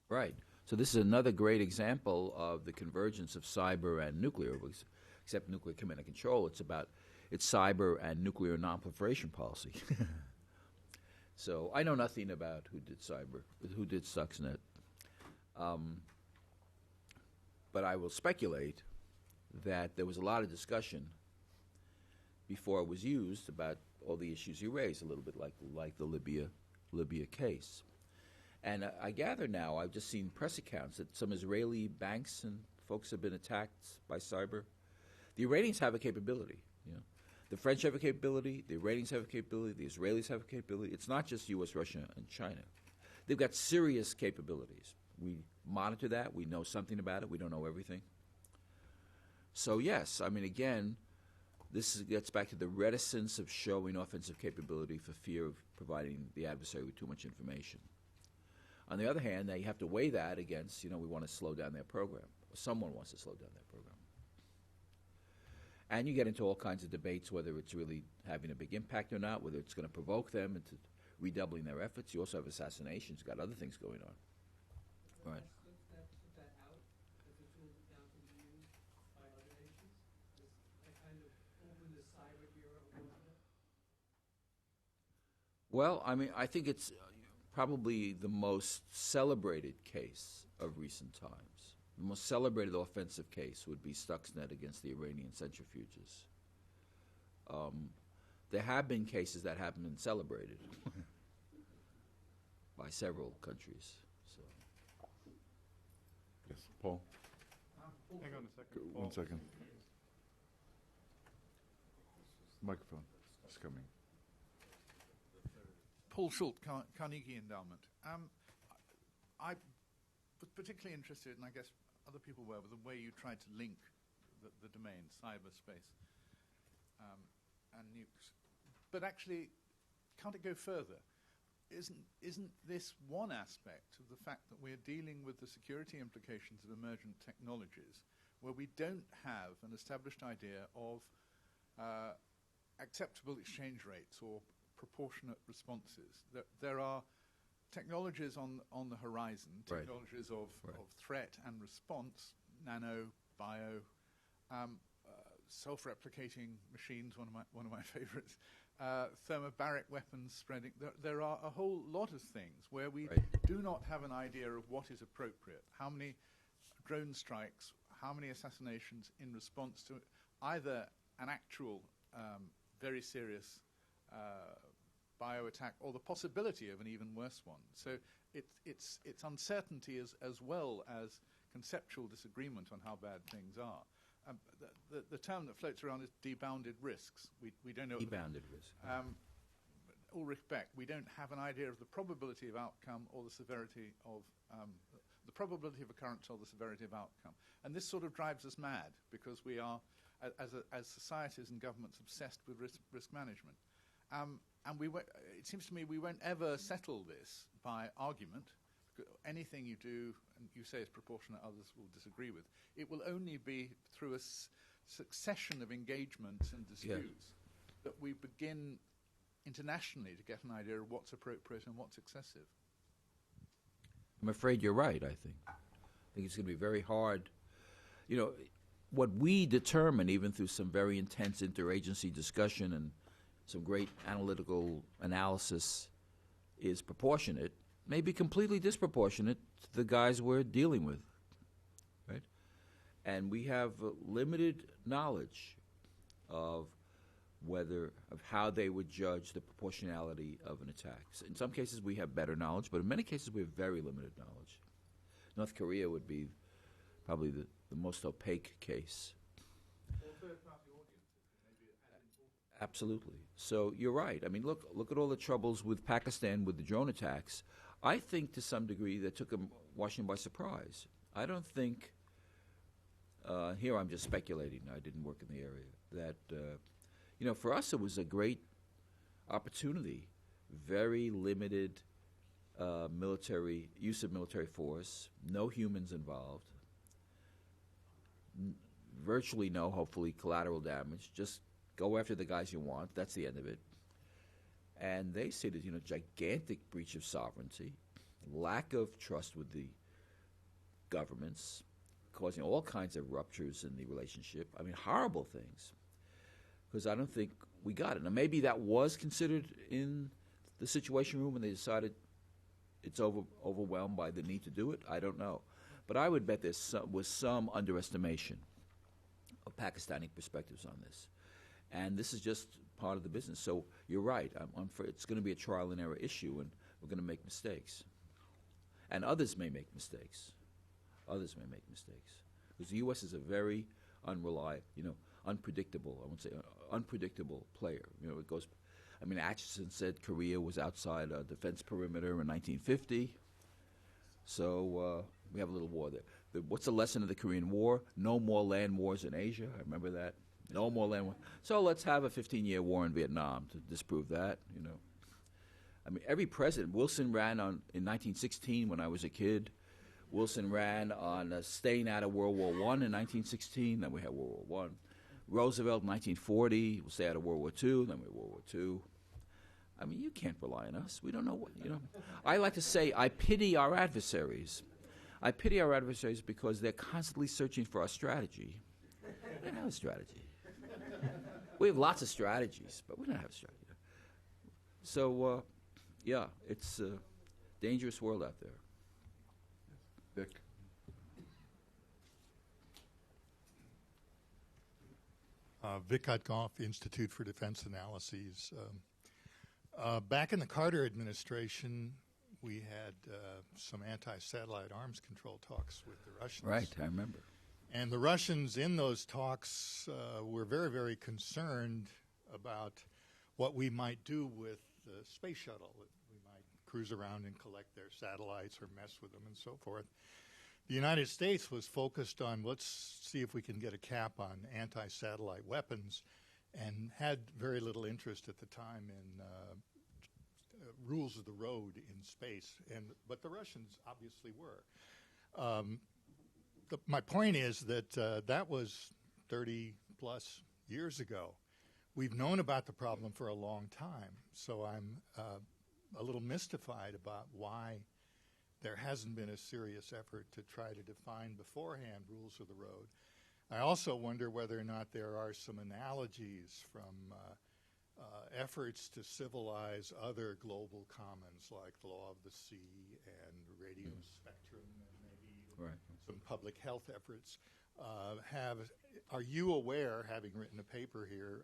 Right. So this is another great example of the convergence of cyber and nuclear, except nuclear command and control. It's cyber and nuclear non-proliferation policy. So I know nothing about who did Stuxnet. But I will speculate that there was a lot of discussion before it was used about all the issues you raised, a little bit like the Libya case. And I gather now, I've just seen press accounts that some Israeli banks and folks have been attacked by cyber. The Iranians have a capability. You know, The French have a capability, the Iranians have a capability, the Israelis have a capability. It's not just U.S., Russia, and China. They've got serious capabilities. We monitor that. We know something about it. We don't know everything. So, yes, I mean, again, gets back to the reticence of showing offensive capability for fear of providing the adversary with too much information. On the other hand, they have to weigh that against, we want to slow down their program. Or someone wants to slow down their program. And you get into all kinds of debates whether it's really having a big impact or not, whether it's going to provoke them into redoubling their efforts. You also have assassinations. You've got other things going on. Right. Well, I mean, I think it's probably the most celebrated case of recent times. The most celebrated offensive case would be Stuxnet against the Iranian centrifuges. There have been cases that haven't been celebrated by several countries. So. Yes, Paul. Hang on a second. One second. Microphone is coming. Paul Schultz, Carnegie Endowment. I was particularly interested, and I guess other people were, with the way you tried to link the domain, cyberspace, and nukes. But actually, can't it go further? Isn't this one aspect of the fact that we're dealing with the security implications of emergent technologies, where we don't have an established idea of acceptable exchange rates or proportionate responses? There are technologies on the horizon, technologies of threat and response, nano, bio, self-replicating machines, one of my favorites, thermobaric weapons spreading. There are a whole lot of things where we do not have an idea of what is appropriate. How many drone strikes, how many assassinations in response to either an actual very serious bio attack or the possibility of an even worse one. So it's uncertainty as well as conceptual disagreement on how bad things are. The term that floats around is debounded risks. We don't know. Debounded risk. All respect, we don't have an idea of the probability of outcome or the severity of the probability of occurrence or the severity of outcome. And this sort of drives us mad because we are, as societies and governments, obsessed with risk management. And it seems to me we won't ever settle this by argument. Anything you do and you say is proportionate, others will disagree with. It will only be through a succession of engagements and disputes that we begin internationally to get an idea of what's appropriate and what's excessive. I'm afraid you're right, I think. I think it's going to be very hard. What we determine, even through some very intense interagency discussion and some great analytical analysis, is proportionate, may be completely disproportionate to the guys we're dealing with, right? And we have limited knowledge of how they would judge the proportionality of an attack. So in some cases we have better knowledge, but in many cases we have very limited knowledge. North Korea would be probably the most opaque case. Absolutely. So you're right. I mean, look at all the troubles with Pakistan with the drone attacks. I think to some degree that took Washington by surprise. I don't think, here I'm just speculating, I didn't work in the area, that, for us it was a great opportunity, very limited use of military force, no humans involved, virtually no, hopefully, collateral damage, just go after the guys you want. That's the end of it. And they see this, gigantic breach of sovereignty, lack of trust with the governments, causing all kinds of ruptures in the relationship. I mean, horrible things. Because I don't think we got it. Now, maybe that was considered in the Situation Room when they decided it's overwhelmed by the need to do it. I don't know. But I would bet there was some underestimation of Pakistani perspectives on this. And this is just part of the business. So you're right. It's going to be a trial and error issue, and we're going to make mistakes. And others may make mistakes. Because the U.S. is a very unpredictable. I won't say unpredictable player. You know, it goes. I mean, Atchison said Korea was outside a defense perimeter in 1950. So we have a little war there. What's the lesson of the Korean War? No more land wars in Asia. I remember that. No more land wars. So let's have a 15-year war in Vietnam to disprove that. You know, I mean, every president. Wilson ran in 1916 when I was a kid. Wilson ran on staying out of World War I in 1916. Then we had World War I. Roosevelt in 1940 will stay out of World War II. Then we had World War II. I mean, you can't rely on us. We don't know what, you know. I like to say I pity our adversaries. I pity our adversaries because they're constantly searching for our strategy. They don't have a strategy. We have lots of strategies, but we don't have a strategy. So, yeah, it's a dangerous world out there. Vic. Vic Goff, Institute for Defense Analyses. Back in the Carter administration, we had some anti-satellite arms control talks with the Russians. Right, I remember. And the Russians in those talks were very, very concerned about what we might do with the space shuttle. We might cruise around and collect their satellites or mess with them and so forth. The United States was focused on, let's see if we can get a cap on anti-satellite weapons, and had very little interest at the time in rules of the road in space. But the Russians obviously were. My point is that that was 30-plus years ago. We've known about the problem for a long time, so I'm a little mystified about why there hasn't been a serious effort to try to define beforehand rules of the road. I also wonder whether or not there are some analogies from efforts to civilize other global commons like the law of the sea and radio spectrum and maybe some public health efforts. Are you aware, having written a paper here,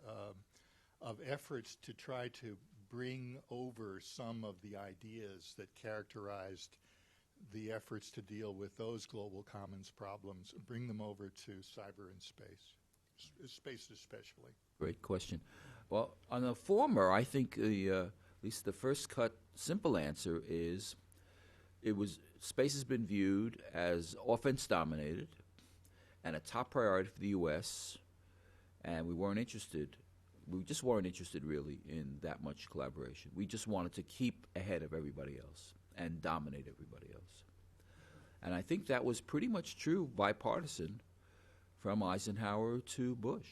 of efforts to try to bring over some of the ideas that characterized the efforts to deal with those global commons problems, bring them over to cyber and space especially? Great question. Well, on the former, I think at least the first cut simple answer is space has been viewed as offense dominated and a top priority for the U.S., and we weren't interested. We just weren't interested really in that much collaboration. We just wanted to keep ahead of everybody else and dominate everybody else. And I think that was pretty much true, bipartisan, from Eisenhower to Bush.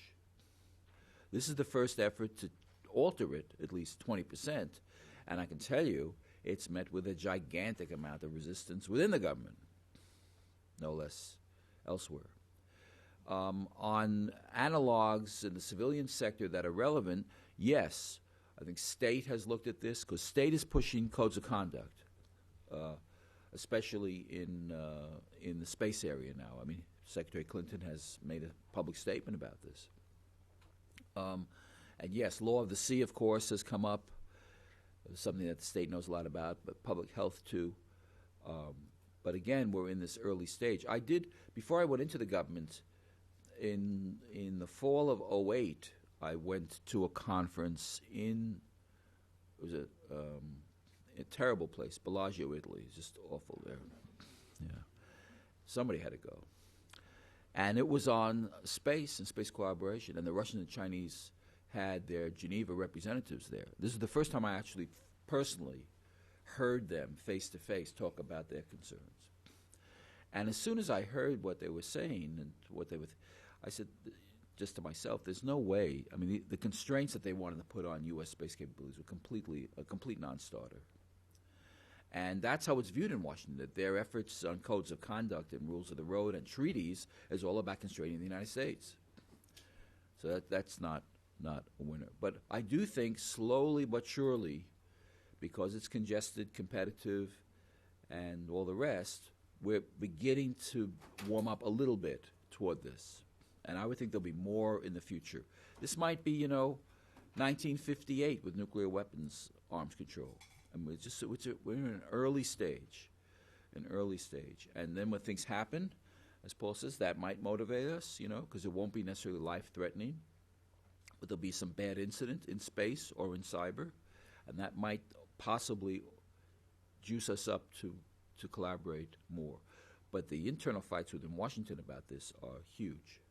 This is the first effort to alter it, at least 20%, and I can tell you it's met with a gigantic amount of resistance within the government, no less elsewhere. On analogs in the civilian sector that are relevant, yes, I think state has looked at this because state is pushing codes of conduct, especially in the space area now. I mean, Secretary Clinton has made a public statement about this. And yes, law of the sea, of course, has come up, something that the state knows a lot about, but public health too. But again, we're in this early stage. Before I went into the government, in the fall of 2008, I went to a conference it was a terrible place, Bellagio, Italy. It's just awful there. Yeah. Somebody had to go. And it was on space and space collaboration, and the Russians and Chinese had their Geneva representatives there. This is the first time I actually personally heard them face-to-face talk about their concerns. And as soon as I heard what they were saying and I said, just to myself, there's no way. I mean, the constraints that they wanted to put on U.S. space capabilities were a complete non-starter. And that's how it's viewed in Washington, that their efforts on codes of conduct and rules of the road and treaties is all about constraining the United States. So that's not a winner. But I do think slowly but surely, because it's congested, competitive, and all the rest, we're beginning to warm up a little bit toward this. And I would think there'll be more in the future. This might be, 1958 with nuclear weapons arms control. And we're in an early stage. And then when things happen, As Paul says, that might motivate us, because it won't be necessarily life-threatening, but there'll be some bad incident in space or in cyber, and that might possibly juice us up to collaborate more. But the internal fights within Washington about this are huge.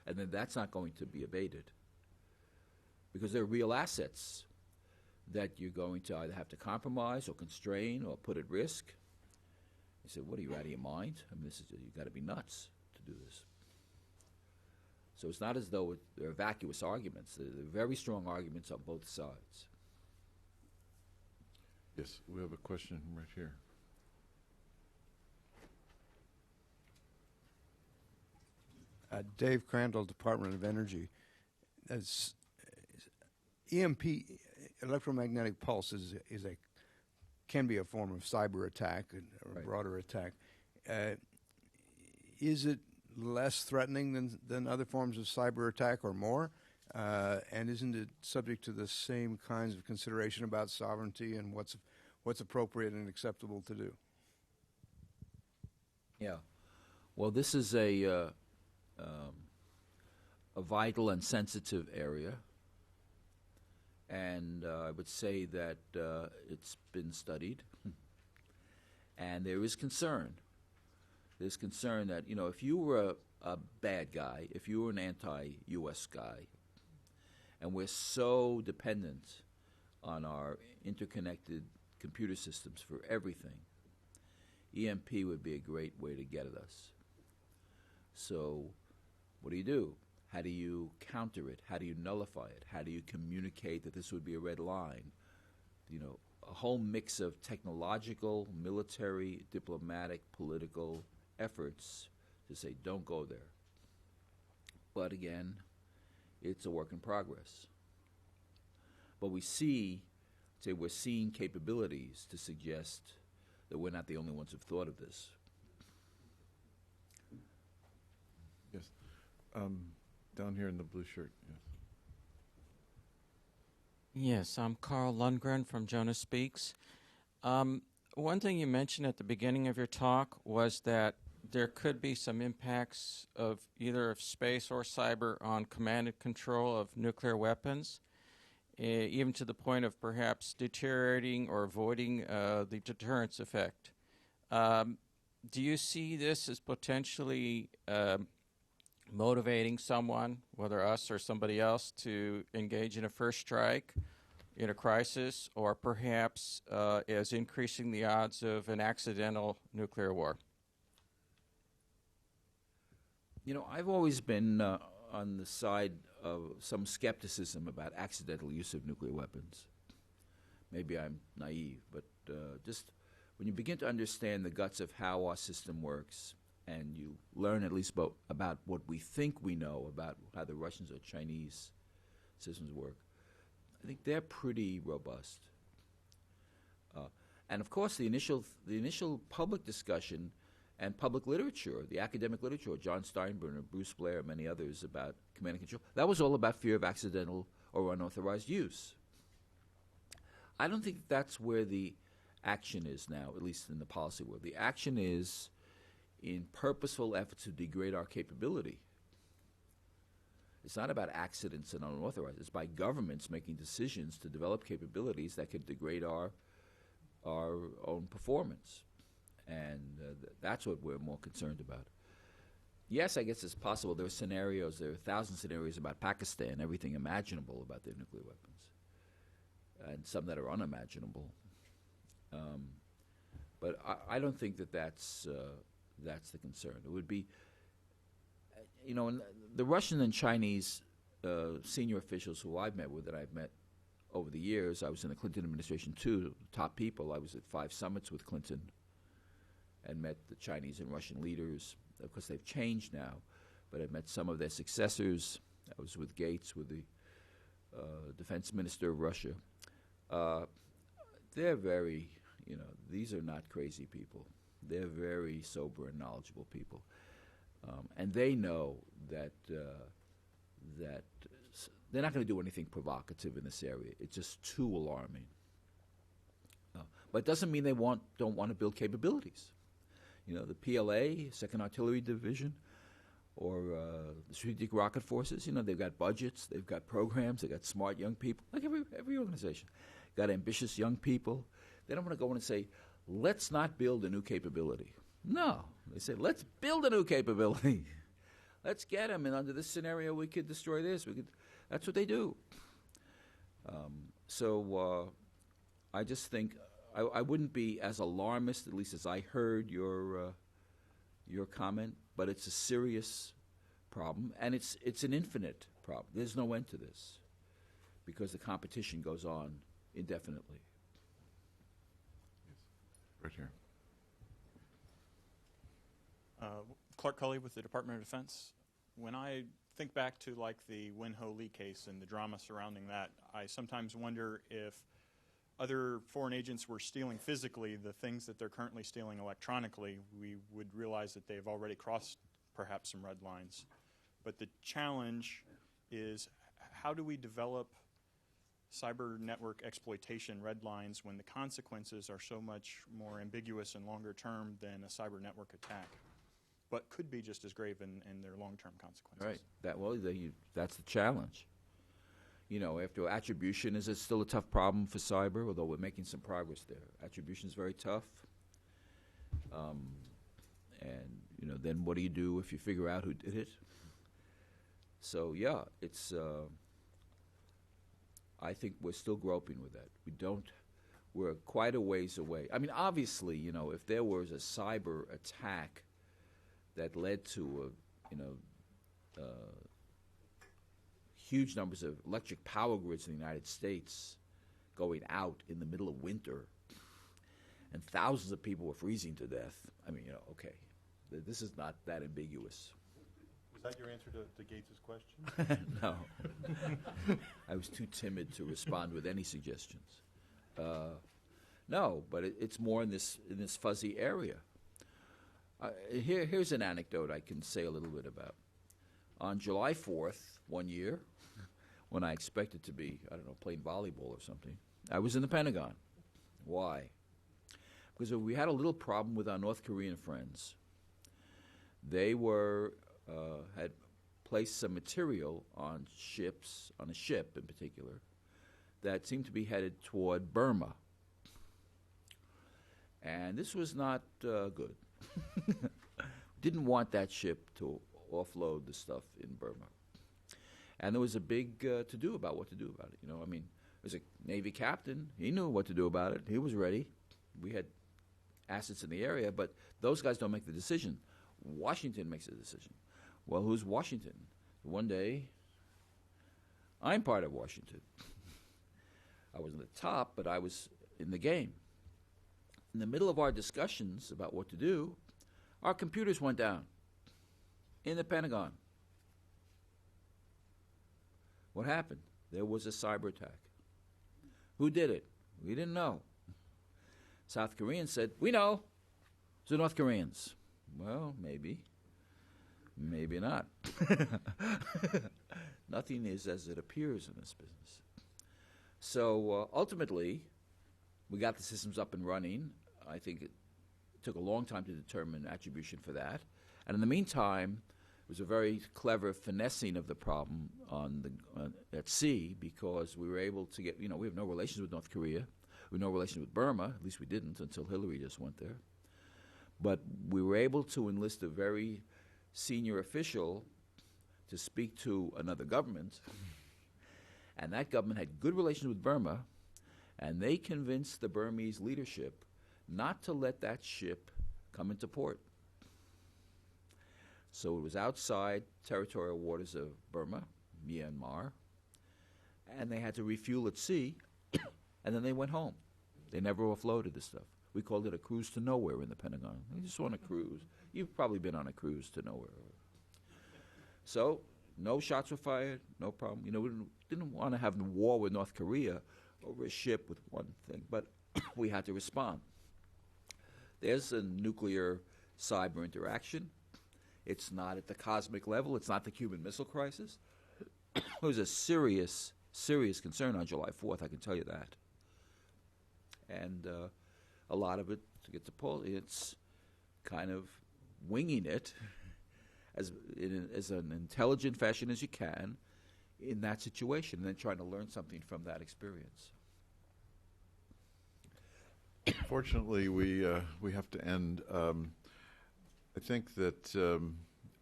And then that's not going to be abated, because they're real assets that you're going to either have to compromise or constrain or put at risk. You say, what, are you out of your mind? I mean, you've got to be nuts to do this. So it's not as though they're vacuous arguments. They're very strong arguments on both sides. Yes, we have a question right here. Dave Crandall, Department of Energy. As EMP, electromagnetic pulse, can be a form of cyber attack or a broader attack. Is it less threatening than other forms of cyber attack, or more? And isn't it subject to the same kinds of consideration about sovereignty and what's appropriate and acceptable to do? Yeah. Well, this is a vital and sensitive area, and I would say that it's been studied, and there is concern. There's concern that, if you were a bad guy, if you were an anti-U.S. guy, and we're so dependent on our interconnected computer systems for everything, EMP would be a great way to get at us. So what do? How do you counter it? How do you nullify it? How do you communicate that this would be a red line? A whole mix of technological, military, diplomatic, political efforts to say, don't go there. But again, it's a work in progress. But we're seeing capabilities to suggest that we're not the only ones who've thought of this. Yes. Down here in the blue shirt. Yes. Yes, I'm Carl Lundgren from Jonah Speaks. One thing you mentioned at the beginning of your talk was that there could be some impacts of either of space or cyber on command and control of nuclear weapons, even to the point of perhaps deteriorating or avoiding the deterrence effect. Do you see this as potentially motivating someone, whether us or somebody else, to engage in a first strike in a crisis, or perhaps as increasing the odds of an accidental nuclear war? I've always been on the side of some skepticism about accidental use of nuclear weapons. Maybe I'm naive, but just when you begin to understand the guts of how our system works, and you learn at least about what we think we know about how the Russians or Chinese systems work, I think they're pretty robust. And of course, the initial public discussion and public literature, the academic literature, John Steinbrenner, Bruce Blair, many others, about command and control, that was all about fear of accidental or unauthorized use. I don't think that's where the action is now, at least in the policy world. The action is in purposeful efforts to degrade our capability. It's not about accidents and unauthorized. It's by governments making decisions to develop capabilities that could degrade our own performance. And that's what we're more concerned about. Yes, I guess it's possible. There are 1,000 scenarios about Pakistan, everything imaginable about their nuclear weapons, and some that are unimaginable. But I don't think that's the concern. It would be, the Russian and Chinese senior officials who I've met with, that I've met over the years. I was in the Clinton administration too, top people. I was at 5 summits with Clinton and met the Chinese and Russian leaders. Of course, they've changed now, but I met some of their successors. I was with Gates, with the defense minister of Russia. They're very, these are not crazy people. They're very sober and knowledgeable people. And they know that they're not going to do anything provocative in this area. It's just too alarming. But it doesn't mean they don't want to build capabilities. You know, the PLA, Second Artillery Division, or the Strategic Rocket Forces. You know, they've got budgets, they've got programs, they've got smart young people, like every organization. Got ambitious young people. They don't want to go in and say, let's not build a new capability. No. They say, let's build a new capability. Let's get them, and under this scenario, we could destroy this. That's what they do. So I just think I wouldn't be as alarmist, at least as I heard your comment, but it's a serious problem, and it's an infinite problem. There's no end to this because the competition goes on indefinitely. Right here. Clark Cully with the Department of Defense. When I think back to like the Wen-Ho Lee case and the drama surrounding that, I sometimes wonder if other foreign agents were stealing physically the things that they're currently stealing electronically, we would realize that they've already crossed perhaps some red lines. But the challenge is, how do we develop cyber network exploitation red lines when the consequences are so much more ambiguous and longer term than a cyber network attack, but could be just as grave in their long-term consequences? Right. That's the challenge. You know, after attribution is still a tough problem for cyber, although we're making some progress there. Attribution is very tough. And, you know, then what do you do if you figure out who did it? So, yeah, it's, I think we're still groping with that. We're quite a ways away. I mean, obviously, you know, if there was a cyber attack that led to huge numbers of electric power grids in the United States going out in the middle of winter, and thousands of people were freezing to death. I mean, you know, okay, this is not that ambiguous. Was that your answer to Gates's question? No. I was too timid to respond with any suggestions. No, but it's more in this fuzzy area. Here's an anecdote I can say a little bit about. On July 4th, one year, when I expected to be, I don't know, playing volleyball or something, I was in the Pentagon. Why? Because we had a little problem with our North Korean friends. They had placed some material on ships, on a ship in particular, that seemed to be headed toward Burma. And this was not good. Didn't want that ship to offload the stuff in Burma. And there was a big to-do about what to do about it. You know, I mean, there's a Navy captain. He knew what to do about it. He was ready. We had assets in the area, but those guys don't make the decision. Washington makes the decision. Well, who's Washington? One day, I'm part of Washington. I wasn't at the top, but I was in the game. In the middle of our discussions about what to do, our computers went down in the Pentagon. What happened? There was a cyber attack. Who did it? We didn't know. South Koreans said, we know. It's the North Koreans. Well, maybe. Maybe not. Nothing is as it appears in this business. So ultimately, we got the systems up and running. I think it took a long time to determine attribution for that. And in the meantime, it was a very clever finessing of the problem at sea, because we were able to get, you know, we have no relations with North Korea. We have no relations with Burma. At least we didn't until Hillary just went there. But we were able to enlist a very senior official to speak to another government. And that government had good relations with Burma, and they convinced the Burmese leadership not to let that ship come into port. So it was outside territorial waters of Burma, Myanmar, and they had to refuel at sea, and then they went home. They never offloaded the stuff. We called it a cruise to nowhere in the Pentagon. We just want a cruise. You've probably been on a cruise to nowhere. So no shots were fired, no problem. You know, we didn't want to have a war with North Korea over a ship with one thing, but we had to respond. There's a nuclear cyber interaction. It's not at the cosmic level. It's not the Cuban Missile Crisis. It was a serious, serious concern on July 4th, I can tell you that. And a lot of it, to get to Paul, it's kind of winging it as an intelligent fashion as you can in that situation, and then trying to learn something from that experience. Fortunately, we have to end. I think that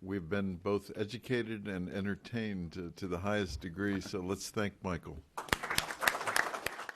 we've been both educated and entertained to the highest degree, so let's thank Michael.